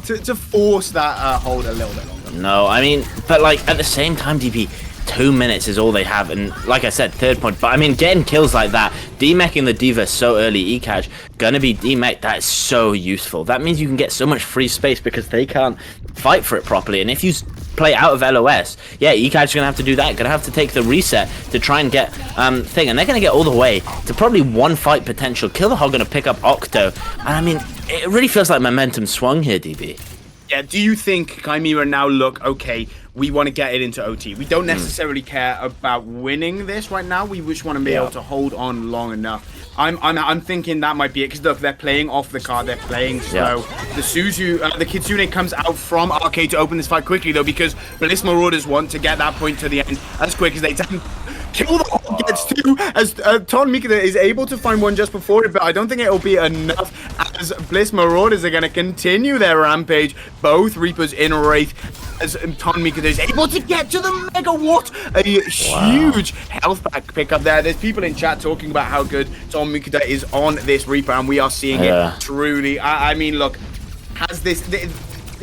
to force that hold a little bit longer. No, I mean, but like at the same time, DP, 2 minutes is all they have, and like I said, third point. But I mean, getting kills like that, demeching the D.Va so early, ECAJ gonna be demech. That is so useful. That means you can get so much free space because they can't fight for it properly. And if you play out of LOS, yeah, ECAJ's gonna have to do that. Gonna have to take the reset to try and get thing, and they're gonna get all the way to probably one fight potential. Kill the Hog gonna pick up Octo, and I mean, it really feels like momentum swung here, DB. Yeah, do you think Chimera now look, okay, we want to get it into OT. We don't necessarily care about winning this right now. We just want to be able to hold on long enough. I'm thinking that might be it, because look, they're playing off the card, they're playing slow. The Suzu, the Kitsune comes out from Arcade to open this fight quickly though, because Bliss Marauders want to get that point to the end as quick as they can. Kill the Hog gets two, as Ton Mikada is able to find one just before it, but I don't think it'll be enough, as Bliss Marauders are going to continue their rampage. Both Reapers in Wraith, as Ton Mikada is able to get to the Mega. What a huge health pack pickup there. There's people in chat talking about how good Ton Mikada is on this Reaper, and we are seeing it truly. I mean, look, has this...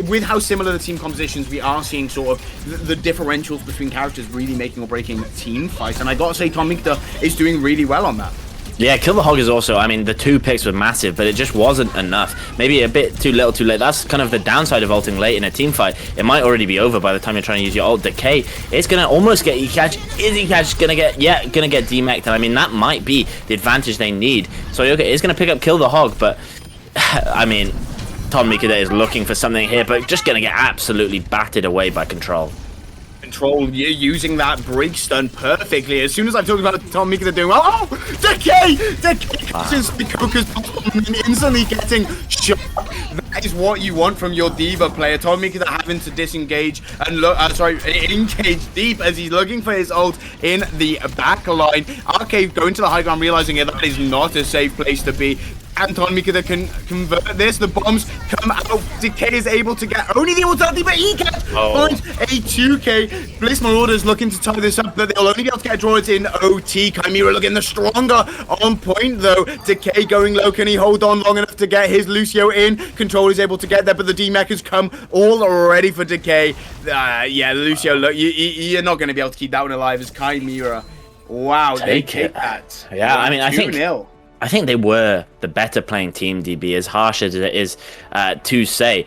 with how similar the team compositions, we are seeing sort of the differentials between characters really making or breaking team fights, and I gotta say Tom Mikada is doing really well on that. Yeah, Kill the Hog is also, I mean, the 2 picks were massive, but it just wasn't enough. Maybe a bit too little too late. That's kind of the downside of ulting late in a team fight. It might already be over by the time you're trying to use your ult. Decay, it's going to almost get ECAJ. Is ECAJ going to get, going to get demeched? And I mean, that might be the advantage they need. So, okay, it's going to pick up Kill the Hog, but, I mean, Tom Mikada is looking for something here, but just going to get absolutely battered away by Control. Control using that break stun perfectly. As soon as I've talked about Tom Mikada doing well, oh, Decay catches the Coca's and instantly getting shot. That is what you want from your D.Va player. Tom Mikada having to disengage and look, engage deep as he's looking for his ult in the back line. Arcade going to the high ground, realizing that is not a safe place to be. Anton Mikada can convert this. The bombs come out. Decay is able to get only the ulti, but he can find a 2k. Bliss Marauders looking to tie this up, but they'll only be able to get a draw. It's in OT. Chimera looking the stronger on point, though. Decay going low. Can he hold on long enough to get his Lucio in? Control is able to get there, but the D-Mech has come all ready for Decay. Yeah, Lucio, look, you're not going to be able to keep that one alive as Chimera. Wow, they take that. Yeah, I mean, I think they were the better playing team, DB, as harsh as it is to say.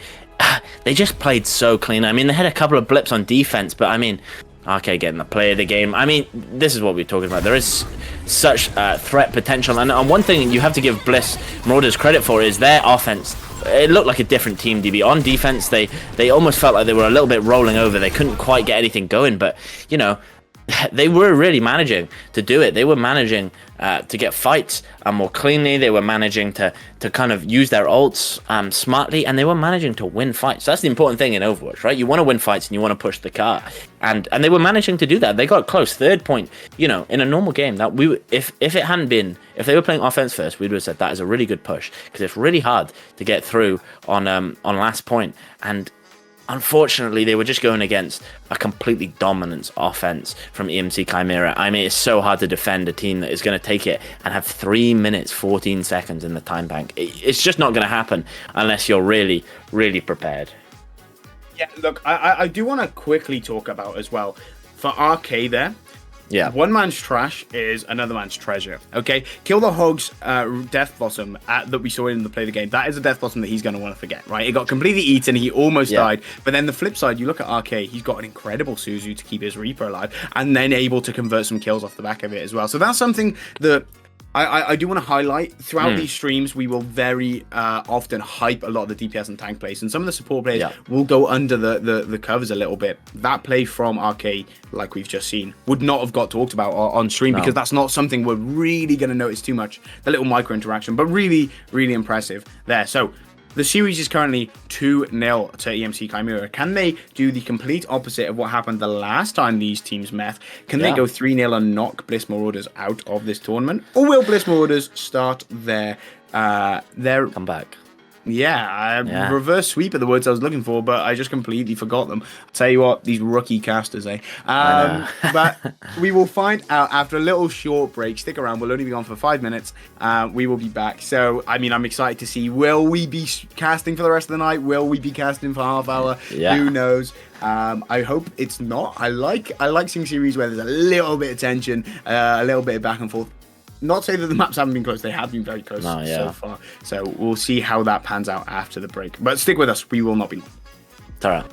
They just played so clean. I mean, they had a couple of blips on defense, but I mean, okay, getting the play of the game. I mean, this is what we're talking about. There is such threat potential. And one thing you have to give Bliss Marauders credit for is their offense. It looked like a different team, DB. On defense, they almost felt like they were a little bit rolling over. They couldn't quite get anything going, but, you know, they were really managing to do it. They were managing to get fights more cleanly. They were managing to kind of use their ults smartly, and they were managing to win fights. That's the important thing in Overwatch, right? You want to win fights and you want to push the car, and they were managing to do that. They got close. Third point, in a normal game, that if it hadn't been, if they were playing offense first, we would have said that is a really good push, because it's really hard to get through on last point. And unfortunately, they were just going against a completely dominant offense from EMC Chimera. I mean, it's so hard to defend a team that is going to take it and have 3 minutes, 14 seconds in the time bank. It's just not going to happen unless you're really, really prepared. Yeah, look, I do want to quickly talk about as well, for RK there, yeah, one man's trash is another man's treasure. Okay, Kill the Hog's death blossom that we saw in the play of the game. That is a death blossom that he's going to want to forget, right? It got completely eaten. He almost died. But then the flip side, you look at RK. He's got an incredible Suzu to keep his Reaper alive, and then able to convert some kills off the back of it as well. So that's something that I do want to highlight. Throughout these streams, we will very often hype a lot of the DPS and tank plays, and some of the support players will go under the covers a little bit. That play from RK, like we've just seen, would not have got talked about on stream, because that's not something we're really going to notice too much. The little micro interaction, but really, really impressive there. So the series is currently 2-0 to EMC Chimera. Can they do the complete opposite of what happened the last time these teams met? Can they go 3-0 and knock Bliss Marauders out of this tournament? Or will Bliss Marauders start their comeback? Yeah, reverse sweep are the words I was looking for, but I just completely forgot them. I'll tell you what, these rookie casters, eh? But we will find out after a little short break. Stick around, we'll only be on for 5 minutes. We will be back. So, I mean, I'm excited to see, will we be casting for the rest of the night? Will we be casting for half hour? Yeah. Who knows? I hope it's not. I like seeing series where there's a little bit of tension, a little bit of back and forth. Not to say that the maps haven't been close, they have been very close so far. So we'll see how that pans out after the break. But stick with us, we will not be long. Ta-ra.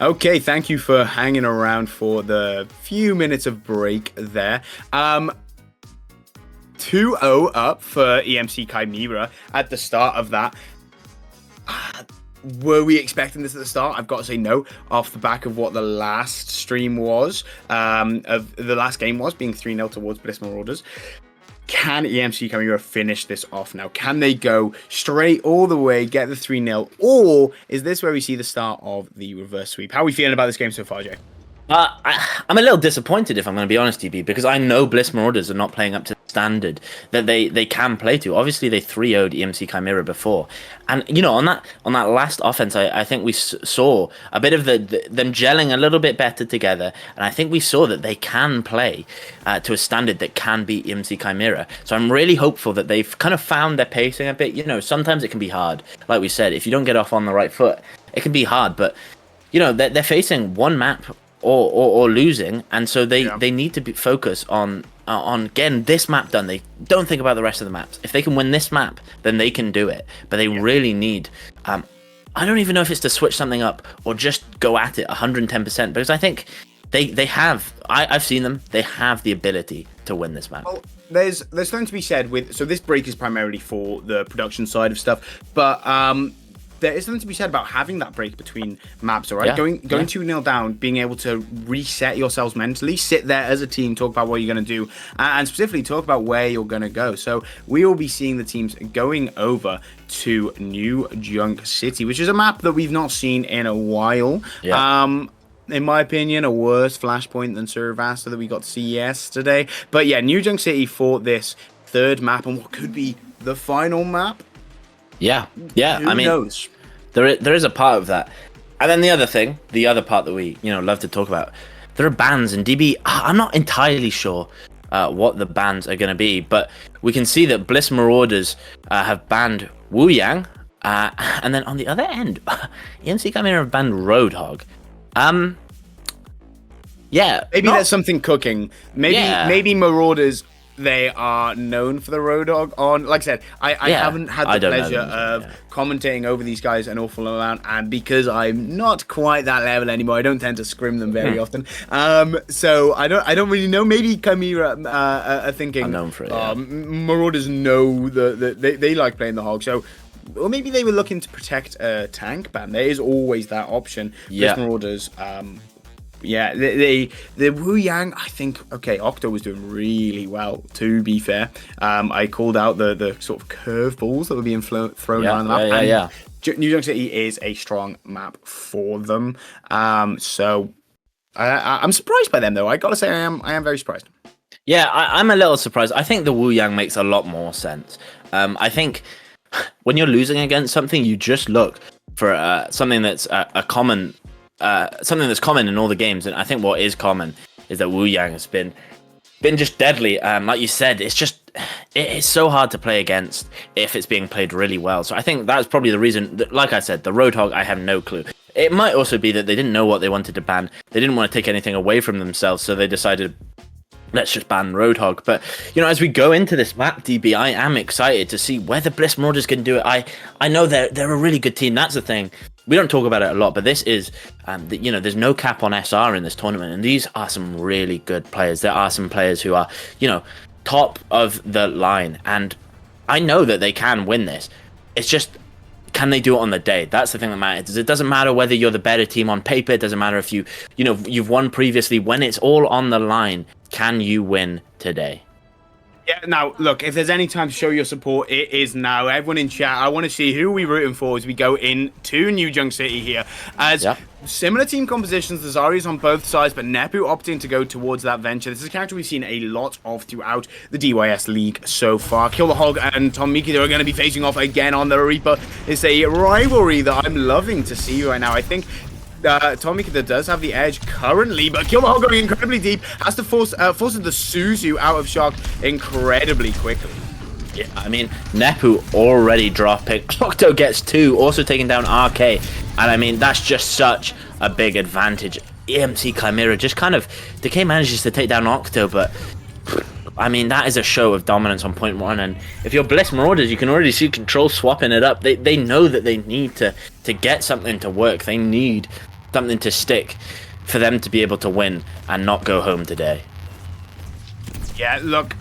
Okay, thank you for hanging around for the few minutes of break there. 2-0 up for EMC Chimera at the start of that. Were we expecting this at the start? I've got to say no, off the back of what the last stream was, of the last game was, being 3-0 towards Bliss Marauders. Can EMC Chimera finish this off now? Can they go straight all the way, get the 3-0, or is this where we see the start of the reverse sweep? How are we feeling about this game so far, Jay? I'm a little disappointed, if I'm going to be honest, DB, because I know Bliss Marauders are not playing up to the standard that they can play to. Obviously, they 3-0'd EMC Chimera before, and you know, on that last offense, I think we saw a bit of them gelling a little bit better together, and I think we saw that they can play to a standard that can beat EMC Chimera. So I'm really hopeful that they've kind of found their pacing a bit. You know, sometimes it can be hard, like we said, if you don't get off on the right foot, it can be hard. But you know, they're facing one map or losing, and so they need to focus on getting this map done. They don't think about the rest of the maps. If they can win this map, then they can do it. But they really need I don't even know if it's to switch something up or just go at it 110%, because I think they have, I've seen them, they have the ability to win this map. Well, there's something to be said with, so this break is primarily for the production side of stuff, but there is something to be said about having that break between maps, all right? Going 2-0 down, being able to reset yourselves mentally, sit there as a team, talk about what you're going to do, and specifically talk about where you're going to go. So we will be seeing the teams going over to New Junk City, which is a map that we've not seen in a while. In my opinion, a worse flashpoint than Survasta that we got to see yesterday. But yeah, New Junk City for this third map, and what could be the final map. Yeah. Who I mean, knows? There is a part of that, and then the other part that we love to talk about. There are bans in DB. I'm not entirely sure what the bans are going to be, but we can see that Bliss Marauders have banned Wu Yang, and then on the other end, EMC Chimera have banned Roadhog. Maybe there's something cooking. Maybe Marauders, they are known for the Roadhog on. Like I said, I haven't had the pleasure of commentating over these guys an awful amount, and because I'm not quite that level anymore, I don't tend to scrim them very often. So I don't really know. Maybe Chimera are thinking, I'm known for it. Marauders know they like playing the hog, so. Or maybe they were looking to protect a tank ban. There is always that option. Bliss Marauders, the Wu Yang, I think, okay, Octo was doing really well, to be fair. I called out the sort of curveballs that were being thrown around the map. New Junk City is a strong map for them. So I'm surprised by them, though. I gotta say, I am very surprised. Yeah, I'm a little surprised. I think the Wu Yang makes a lot more sense. I think when you're losing against something, you just look for something that's a common, something that's common in all the games. And I think what is common is that Wu Yang has been just deadly. Like you said, it's so hard to play against if it's being played really well. So I think that's probably the reason that, like I said, the Roadhog, I have no clue. It might also be that they didn't know what they wanted to ban. They didn't want to take anything away from themselves, so they decided, let's just ban Roadhog. But, as we go into this map, DB, I am excited to see whether Bliss Marauders can do it. I know they're a really good team. That's the thing. We don't talk about it a lot, but this is, there's no cap on SR in this tournament. And these are some really good players. There are some players who are, top of the line. And I know that they can win this. It's just, can they do it on the day? That's the thing that matters. It doesn't matter whether you're the better team on paper. It doesn't matter if you've won previously. When it's all on the line, can you win today? Yeah, now, look, if there's any time to show your support, it is now. Everyone in chat, I want to see who we're rooting for as we go into New Junk City here. As similar team compositions, the Zari's on both sides, but Nepu opting to go towards that venture. This is a character we've seen a lot of throughout the DYS League so far. Kill the Hog and Tom Miki, they're going to be facing off again on the Reaper. It's a rivalry that I'm loving to see right now. I think Tommy does have the edge currently, but Killahog going incredibly deep, has to forces the Suzu out of shock incredibly quickly. Yeah, I mean, Nepu already dropping. Octo gets 2, also taking down RK. And I mean, that's just such a big advantage. EMC Chimera just kind of, Decay manages to take down Octo, but I mean, that is a show of dominance on point 1. And if you're Bliss Marauders, you can already see Control swapping it up. They know that they need to get something to work. They need something to stick for them to be able to win and not go home today. Yeah, look,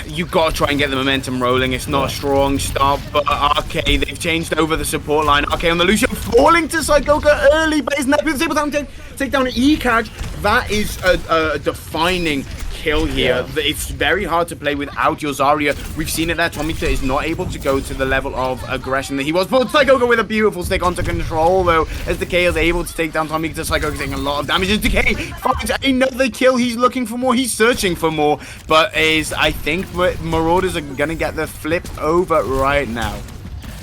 you got to try and get the momentum rolling. It's not a strong start, but RK, they've changed over the support line. RK on the Lucio, falling to Psychoka early, but his Nepu is able to take down ECAG. That is a defining kill here. It's very hard to play without your Zarya. We've seen it there. Tomita is not able to go to the level of aggression that he was. But Psychoka with a beautiful stick onto control, though, as Decay is able to take down Tomita. Psychoka taking a lot of damage. As Decay finds another kill. He's looking for more. He's searching for more. But I think Marauders are going to get the flip over right now.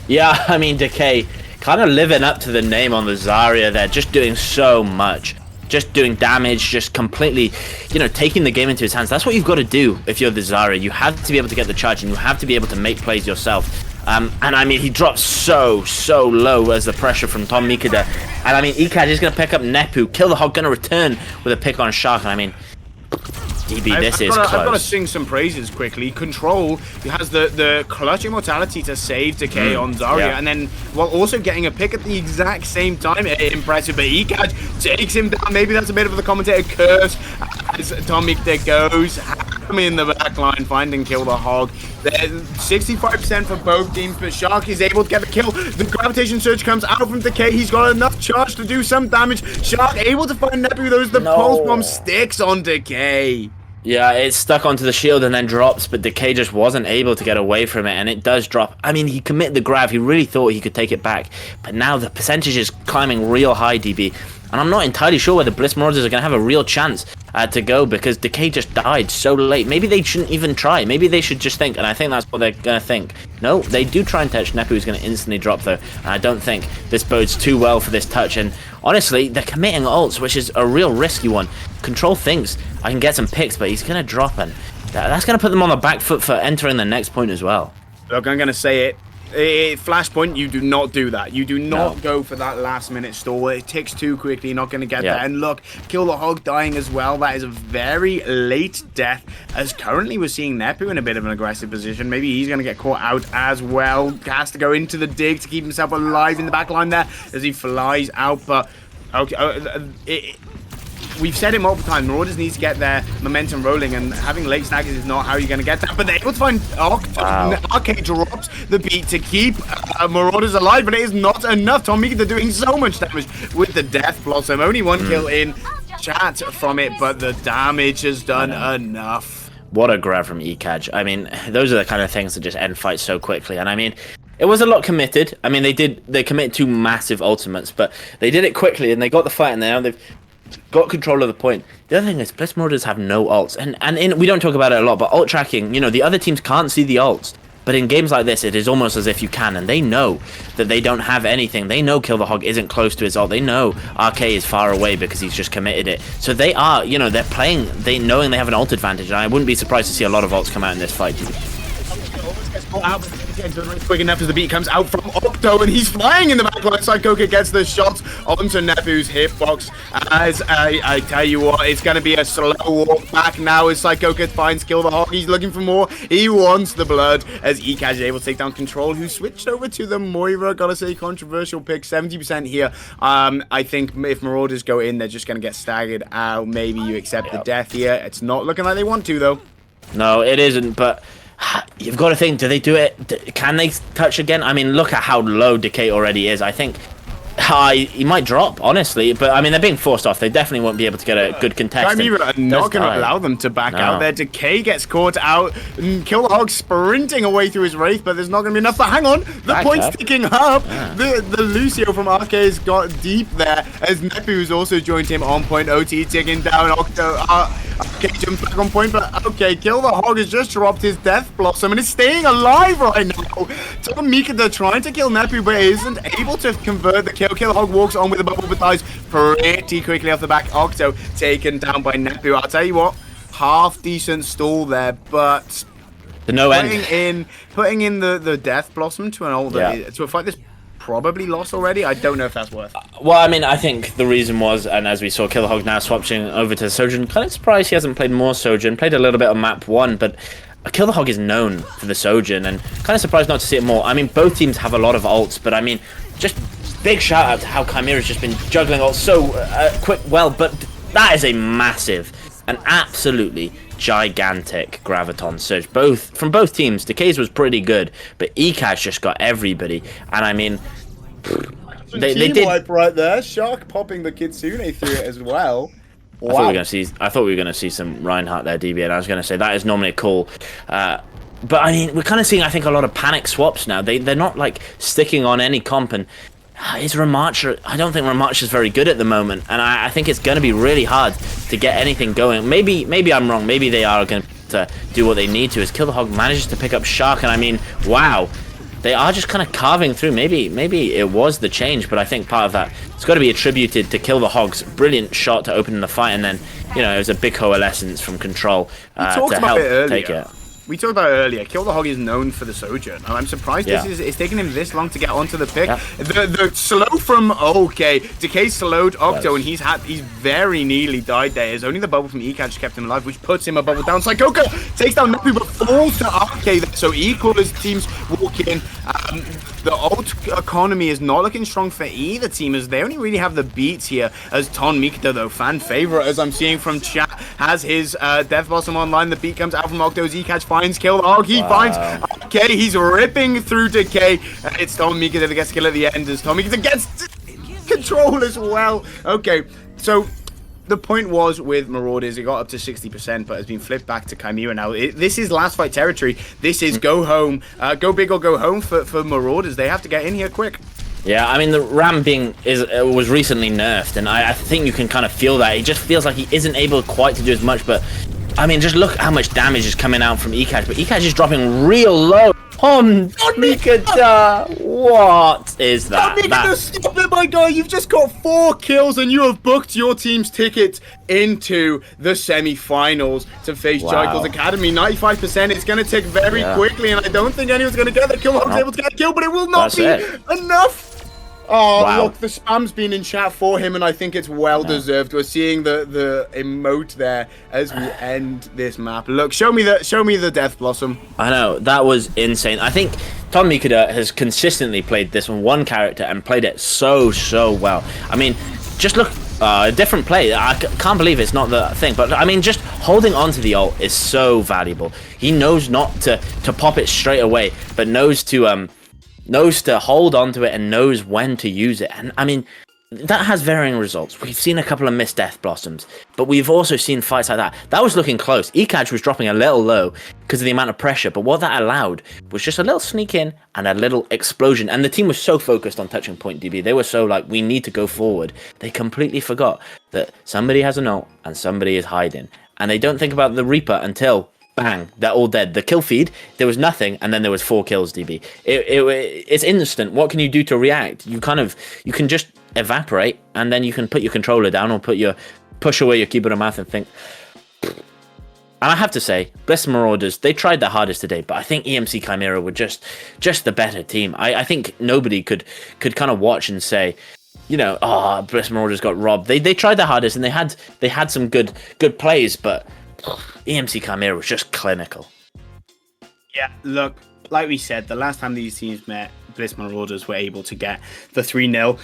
Yeah, I mean, Decay kind of living up to the name on the Zarya there, just doing so much. Just doing damage, just completely, you know, taking the game into his hands. That's what you've got to do if you're the Zarya. You have to be able to get the charge, and you have to be able to make plays yourself. And I mean, he drops so low as the pressure from Tom Mikada. And I mean, ECAD is going to pick up Nepu. Kill the Hog going to return with a pick on Shark. And I mean, DB, this is close. I've got to sing some praises quickly. Control, he has the clutch immortality to save Decay on Zarya, and then while also getting a pick at the exact same time. Impressive, but ECAD takes him down. Maybe that's a bit of the commentator curse as Tommy goes in the back line, finding Kill the Hog. 65% for both teams, but Shark is able to get the kill. The gravitation surge comes out from Decay. He's got enough charge to do some damage. Shark able to find Nepu. The pulse bomb sticks on Decay. Yeah, it's stuck onto the shield and then drops, but Decay just wasn't able to get away from it, and it does drop. I mean, he committed the grab. He really thought he could take it back, but now the percentage is climbing real high, DB. And I'm not entirely sure whether Bliss Marauders are going to have a real chance to go, because Decay just died so late. Maybe they shouldn't even try. Maybe they should just think, and I think that's what they're going to think. No, they do try and touch. Nepu is going to instantly drop, though, and I don't think this bodes too well for this touch. And honestly, they're committing ults, which is a real risky one. Control thinks I can get some picks, but he's going to drop, and that's going to put them on the back foot for entering the next point as well. Look, I'm going to say it. Flashpoint, you do not do that. You do not go for that last minute stall. It ticks too quickly. You're not going to get that. And look, Kill the Hog dying as well. That is a very late death, as currently we're seeing Nepu in a bit of an aggressive position. Maybe he's going to get caught out as well. Has to go into the dig to keep himself alive in the back line there as he flies out. But okay, we've said it multiple times, Marauders needs to get their momentum rolling, and having late snaggers is not how you're going to get that. But they're able to find Arcade drops the beat to keep Marauders alive, but it is not enough. Tom Mikada doing so much damage with the Death Blossom. Only one kill in chat from it, but the damage has done enough. What a grab from ECAG. I mean, those are the kind of things that just end fights so quickly. And I mean, it was a lot committed. I mean, they committed 2 massive ultimates, but they did it quickly, and they got the fight, and now they've got control of the point. The other thing is, Bliss Marauders have no ults, and we don't talk about it a lot, but ult tracking, you know, the other teams can't see the ults, but in games like this, it is almost as if you can, and they know that they don't have anything. They know Kill the Hog isn't close to his ult. They know RK is far away because he's just committed it. So they are, you know, they're playing, knowing they have an ult advantage, and I wouldn't be surprised to see a lot of ults come out in this fight. Quick enough as the beat comes out from Octo, and he's flying in the backline. Psychoka gets the shot onto Nepu's hitbox. As I tell you what, it's going to be a slow walk back now as Psychoka finds Kill the Hog. He's looking for more. He wants the blood as ECAG is able to take down Control, who switched over to the Moira. Gotta say, controversial pick, 70% here. I think if Marauders go in, they're just going to get staggered out. Maybe you accept the death here. It's not looking like they want to, though. No, it isn't, but you've got to think, do they do it? Can they touch again? I mean, look at how low Decay already is. I think he might drop, honestly, but I mean, they're being forced off. They definitely won't be able to get a good contestant. Chimera are not going to allow them to back out there. Decay gets caught out. Kill the Hog sprinting away through his Wraith, but there's not going to be enough. But hang on, the point's ticking up. The Lucio from RK has got deep there, as Nepu's also joined him on point. OT ticking down. Octo, okay, jumps back on point, but okay, Kill the Hog has just dropped his Death Blossom and is staying alive right now. Tom Mikada trying to kill Nepu, but isn't able to convert the kill. Kill the Hog walks on with the bubble, but dies pretty quickly off the back. Octo taken down by Nepu. I'll tell you what, half decent stall there, but the no end. Putting in the Death Blossom to an older to a fight that's probably lost already. I don't know if that's worth. Well, I mean, I think the reason was, and as we saw, Kill the Hog now switching over to Sojourn. Kind of surprised he hasn't played more Sojourn. Played a little bit on map 1, but Kill the Hog is known for the Sojourn, and kind of surprised not to see it more. I mean, both teams have a lot of ults, but I mean, just big shout out to how Chimera's just been juggling all so quick, but that is an absolutely gigantic graviton surge, from both teams. Decay's was pretty good, but ECAS just got everybody, and I mean, they did wipe right there. Shark popping the Kitsune through it as well. Wow. I thought we were gonna see some Reinhardt there, DB, and I was gonna say that is normally a call. But I mean, we're kind of seeing, I think, a lot of panic swaps now. They're not like sticking on any comp, and is Ramatcha? I don't think Ramatcha is very good at the moment, and I think it's going to be really hard to get anything going. Maybe I'm wrong. Maybe they are going to do what they need to. As Kill the Hog manages to pick up Shark, and I mean, wow, they are just kind of carving through. Maybe it was the change, but I think part of that it's got to be attributed to Kill the Hog's brilliant shot to open the fight, and then it was a big coalescence from Control to help take it. We talked about it earlier. Kill the Hog is known for the Sojourn, and I'm surprised it's taking him this long to get onto the pick. Yeah. The slow from Decay slowed Octo, and he's very nearly died there. It's only the bubble from ECAS kept him alive, which puts him a bubble down. Psychoka takes down Nepu, but falls to RK. So equal as teams walk in. The ult economy is not looking strong for either team, as they only really have the beats here. As Ton Mikita, though, fan favorite, as I'm seeing from chat, has his Death Blossom online. The beat comes out from Octo's ECAS. Finds Kill the Hog. He finds Decay. He's ripping through Decay. It's Tom Mikita that gets kill at the end, as Tom Mikita gets Control as well. Okay, so the point was with Marauders, it got up to 60%, but has been flipped back to Chimera now. This is last fight territory. This is go home, go big or go home for Marauders. They have to get in here quick. Yeah, I mean, the Ram was recently nerfed, and I think you can kind of feel that. It just feels like he isn't able quite to do as much, but I mean, just look how much damage is coming out from ECAS, but ECAS is dropping real low. Mikita, what is that? Stop it, my guy! You've just got 4 kills, and you have booked your team's ticket into the semi-finals to face Jackals Academy. 95%. It's going to tick very quickly, and I don't think anyone's going to get the kill. I was able to get a kill, but it will not be enough. Oh, look, the spam's been in chat for him, and I think it's well-deserved. We're seeing the emote there as we end this map. Look, show me the Death Blossom. I know, that was insane. I think Tom Mikita has consistently played this one character and played it so well. I mean, just look, a different play. I can't believe it's not the thing, but I mean, just holding onto the ult is so valuable. He knows not to pop it straight away, but knows to hold on to it and knows when to use it. And I mean, that has varying results. We've seen a couple of missed Death Blossoms, but we've also seen fights like that. That was looking close. ECAS was dropping a little low because of the amount of pressure, but what that allowed was just a little sneak in and a little explosion. And the team was so focused on touching point DB. They were so like, we need to go forward. They completely forgot that somebody has an ult and somebody is hiding. And they don't think about the Reaper until bang, they're all dead. The kill feed, there was nothing, and then there was 4 kills, DB. It's instant. What can you do to react? You can just evaporate, and then you can put your controller down or push away your keyboard and mouse and think. And I have to say, Bliss Marauders, they tried their hardest today, but I think EMC Chimera were just the better team. I think nobody could kind of watch and say, Bliss Marauders got robbed. They tried their hardest, and they had some good plays, but EMC Chimera was just clinical. Yeah, look, like we said, the last time these teams met, Bliss Marauders were able to get the 3-0.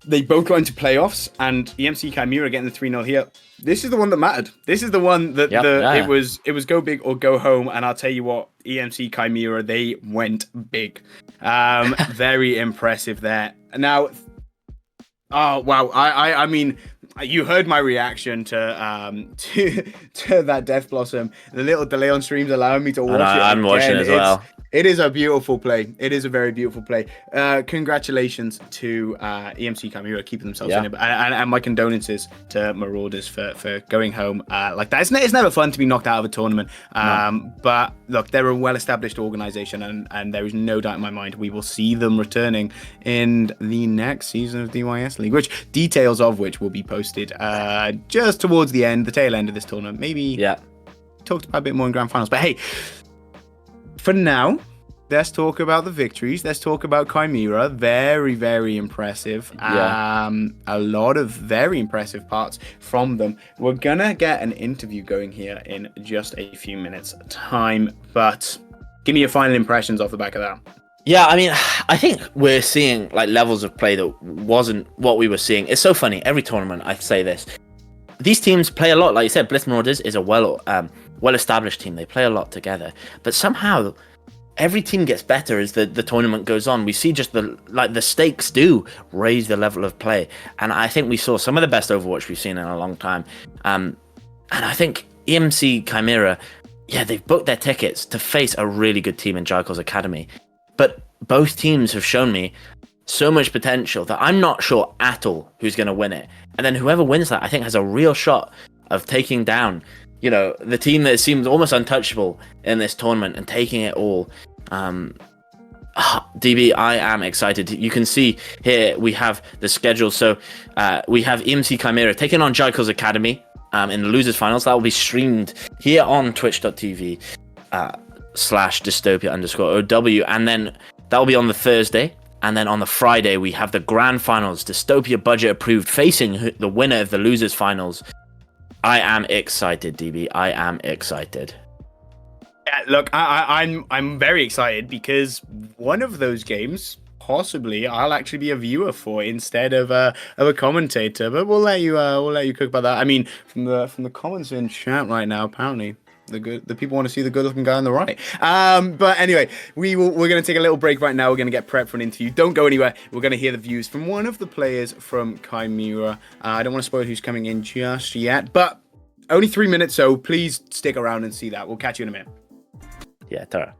They both got into playoffs, and EMC Chimera getting the 3-0 here. This is the one that mattered. This is the one that it was go big or go home. And I'll tell you what, EMC Chimera, they went big. Very impressive there. Now, oh wow, I mean, you heard my reaction to that Death Blossom. The little delay on streams allowing me to watch it. I'm watching as well. It is a beautiful play. It is a very beautiful play. Congratulations to EMC Chimera keeping themselves in it, and my condolences to Marauders for going home like that. It's never fun to be knocked out of a tournament. But look, they're a well-established organization, and there is no doubt in my mind we will see them returning in the next season of DYS League, details of which will be posted just towards the tail end of this tournament. Maybe talked about a bit more in grand finals. But hey, for now, let's talk about the victories. Let's talk about Chimera. Very, very impressive. A lot of very impressive parts from them. We're gonna get an interview going here in just a few minutes' time. But give me your final impressions off the back of that. Yeah, I mean, I think we're seeing like levels of play that wasn't what we were seeing. It's so funny. Every tournament, I say this. These teams play a lot. Like you said, Bliss Marauders is a well-established team. They play a lot together. But somehow, every team gets better as the tournament goes on. We see just the stakes do raise the level of play. And I think we saw some of the best Overwatch we've seen in a long time. And I think EMC Chimera, yeah, they've booked their tickets to face a really good team in Jarkel's Academy. But both teams have shown me so much potential that I'm not sure at all who's going to win it. And then whoever wins that, I think, has a real shot of taking down, the team that seems almost untouchable in this tournament and taking it all. DB, I am excited. You can see here we have the schedule. So we have EMC Chimera taking on Jarkel's Academy in the losers finals. That will be streamed here on twitch.tv. /dystopia_OW, and then that'll be on the Thursday, and then on the Friday we have the grand finals, Dystopia budget approved, facing the winner of the losers finals. I am excited, DB. I am excited. Yeah, look, I'm very excited because one of those games possibly I'll actually be a viewer for instead of a commentator, but we'll let you cook about that. I mean, from the comments in chat right now, apparently the people want to see the good-looking guy on the right. But anyway, we're going to take a little break right now. We're going to get prepped for an interview. Don't go anywhere. We're going to hear the views from one of the players from Chimera. I don't want to spoil who's coming in just yet, but only 3 minutes, so please stick around and see that. We'll catch you in a minute. Yeah, Tara.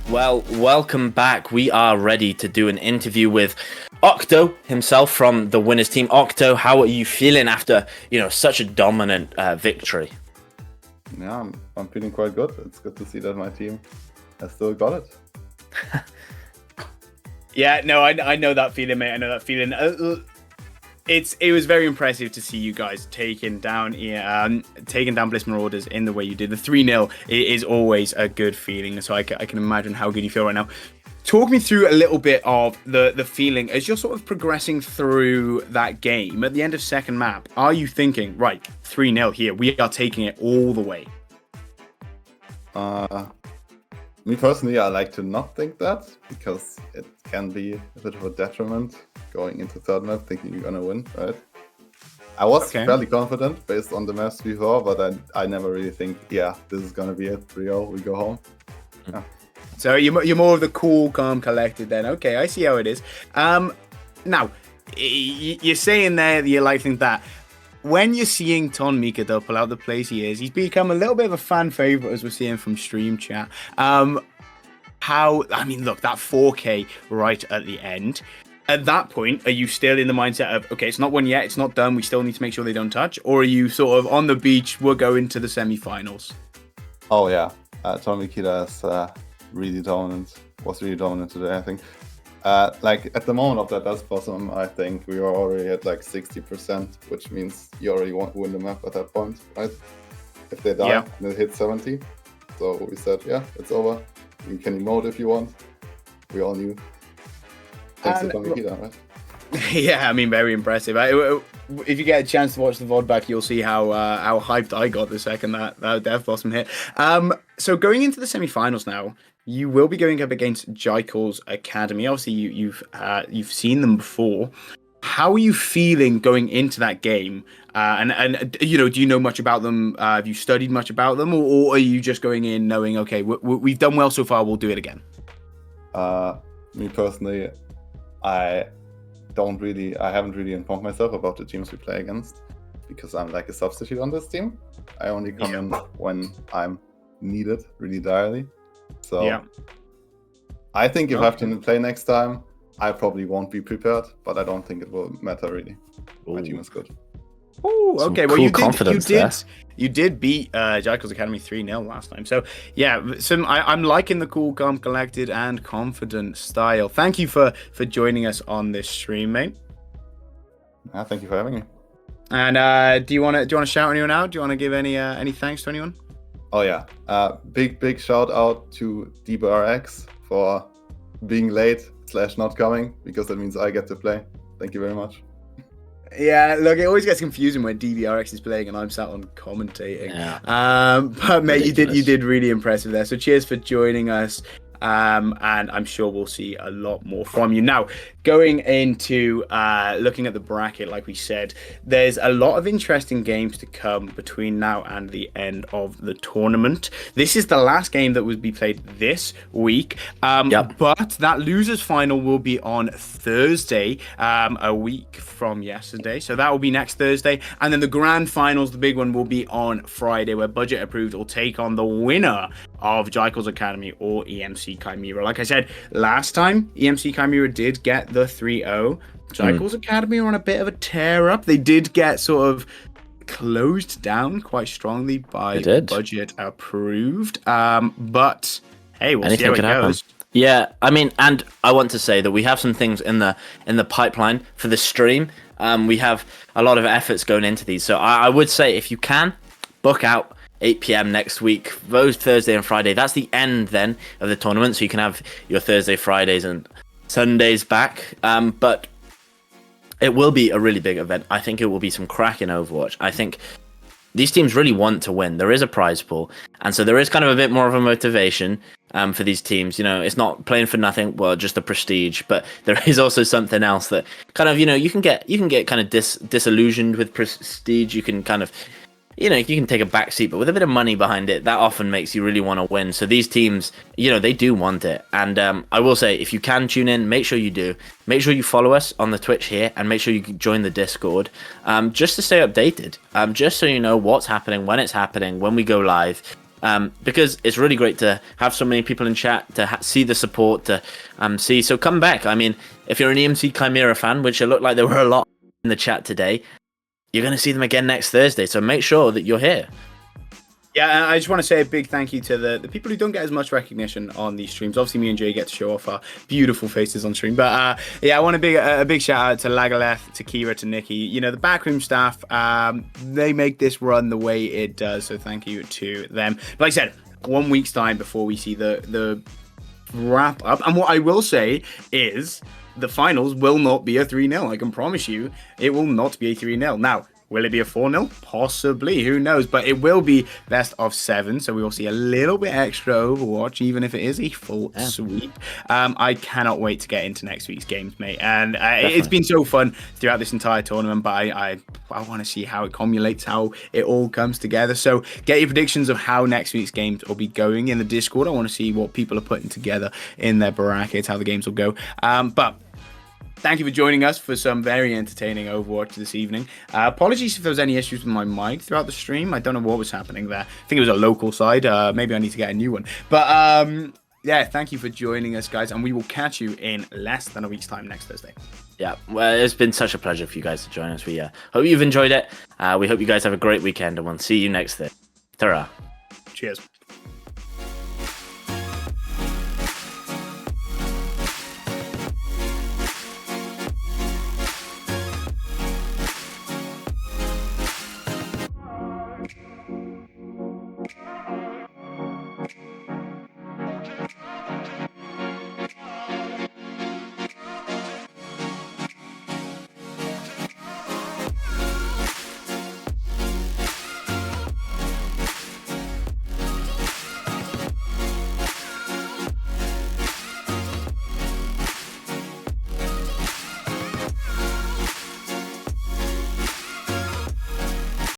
Well, welcome back. We are ready to do an interview with Octo himself from the winners team. Octo, how are you feeling after, such a dominant victory? Yeah, I'm feeling quite good. It's good to see that my team has still got it. Yeah, no, I know that feeling, mate. I know that feeling. It was very impressive to see you guys taking down Bliss Marauders in the way you did. The 3-0 is always a good feeling, so I can imagine how good you feel right now. Talk me through a little bit of the feeling as you're sort of progressing through that game. At the end of second map, are you thinking, right, 3-0 here, we are taking it all the way? Me personally, I like to not think that, because it can be a bit of a detriment going into third map thinking you're gonna win, right? I was fairly confident based on the maps before, but I never really think, yeah, this is gonna be it, 3-0, we go home. Yeah. So you're more of the cool, calm, collected then. Okay, I see how it is. Now, you're saying there that you like think that. When you're seeing Ton Mikado pull out the place he is, he's become a little bit of a fan favorite, as we're seeing from stream chat. Look, that 4K right at the end. At that point, are you still in the mindset of, okay, it's not won yet, it's not done, we still need to make sure they don't touch? Or are you sort of on the beach, we're going to the semi-finals? Oh, yeah. Ton Mikado is really dominant. Was really dominant today, I think. Like at the moment of that dust blossom, I think we are already at like 60%, which means you already want to win the map at that point, right? If they die, they hit 70. So we said, yeah, it's over. You can emote if you want. We all knew. Thanks to Tommy Kita, right? Yeah, I mean, very impressive. If you get a chance to watch the VOD back, you'll see how hyped I got the second that Death Blossom hit. So going into the semi-finals now, you will be going up against Jekyll's Academy. Obviously, you've seen them before. How are you feeling going into that game? And do you know much about them? Have you studied much about them, or are you just going in knowing, okay, we've done well so far, we'll do it again? Me personally, I haven't really informed myself about the teams we play against, because I'm like a substitute on this team. I only come in when I'm needed really direly. So I think if I have to play next time, I probably won't be prepared, but I don't think it will matter really. My team is good. Oh, okay. Well, Cool you did beat Jekyll's Academy 3-0 last time. So yeah, I'm liking the cool, calm, collected, and confident style. Thank you for joining us on this stream, mate. Thank you for having me. And do you want to shout anyone out? Do you want to give any thanks to anyone? Oh yeah, big shout out to DYS for being late / not coming, because that means I get to play. Thank you very much. Yeah, look, it always gets confusing when DBRX is playing and I'm sat on commentating. Yeah. But mate, you did really impressive there. So cheers for joining us. And I'm sure we'll see a lot more from you. Now, going into looking at the bracket, like we said, there's a lot of interesting games to come between now and the end of the tournament. This is the last game that will be played this week. But that losers final will be on Thursday, a week from yesterday. So that will be next Thursday. And then the grand finals, the big one, will be on Friday, where Budget Approved will take on the winner of Jekyll's Academy or EMC Chimera. Like I said, last time EMC Chimera did get the 3-0. Jekyll's Academy are on a bit of a tear up. They did get sort of closed down quite strongly by Budget Approved. But hey, we'll see how it goes. Yeah, I mean, and I want to say that we have some things in the pipeline for the stream. We have a lot of efforts going into these. So I would say, if you can, book out 8 p.m. next week, those Thursday and Friday. That's the end then of the tournament, so you can have your Thursday, Fridays, and Sundays back. But it will be a really big event. I think it will be some cracking Overwatch. I think these teams really want to win. There is a prize pool, and so there is kind of a bit more of a motivation for these teams. It's not playing for nothing, well, just the prestige, but there is also something else that kind of, you can get kind of disillusioned with prestige. You can kind of, you can take a back seat, but with a bit of money behind it, that often makes you really want to win. So these teams, they do want it. And I will say, if you can tune in, make sure you do. Make sure you follow us on the Twitch here, and make sure you join the Discord, just to stay updated, just so you know what's happening, when it's happening, when we go live. Because it's really great to have so many people in chat, to see the support, to see. So come back. I mean, if you're an EMC Chimera fan, which it looked like there were a lot in the chat today, you're going to see them again next Thursday, so make sure that you're here. Yeah, I just want to say a big thank you to the people who don't get as much recognition on these streams. Obviously, me and Jay get to show off our beautiful faces on stream. But yeah, I want a big shout out to Lagaleth, to Kira, to Nikki. You know, the backroom staff, they make this run the way it does. So thank you to them. Like I said, 1 week's time before we see the wrap up. And what I will say is the finals will not be a 3-0. I can promise you it will not be a 3-0. Now, will it be a 4-0? Possibly. Who knows? But it will be best of 7. So we will see a little bit extra Overwatch, even if it is a full sweep. I cannot wait to get into next week's games, mate. And it's been so fun throughout this entire tournament. But I want to see how it cumulates, how it all comes together. So get your predictions of how next week's games will be going in the Discord. I want to see what people are putting together in their brackets, how the games will go. But thank you for joining us for some very entertaining Overwatch this evening. Apologies if there was any issues with my mic throughout the stream. I don't know what was happening there. I think it was a local side. Maybe I need to get a new one. But yeah, thank you for joining us, guys. And we will catch you in less than a week's time next Thursday. Yeah, well, it's been such a pleasure for you guys to join us. We hope you've enjoyed it. We hope you guys have a great weekend, and we'll see you next Thursday. Ta-ra. Cheers.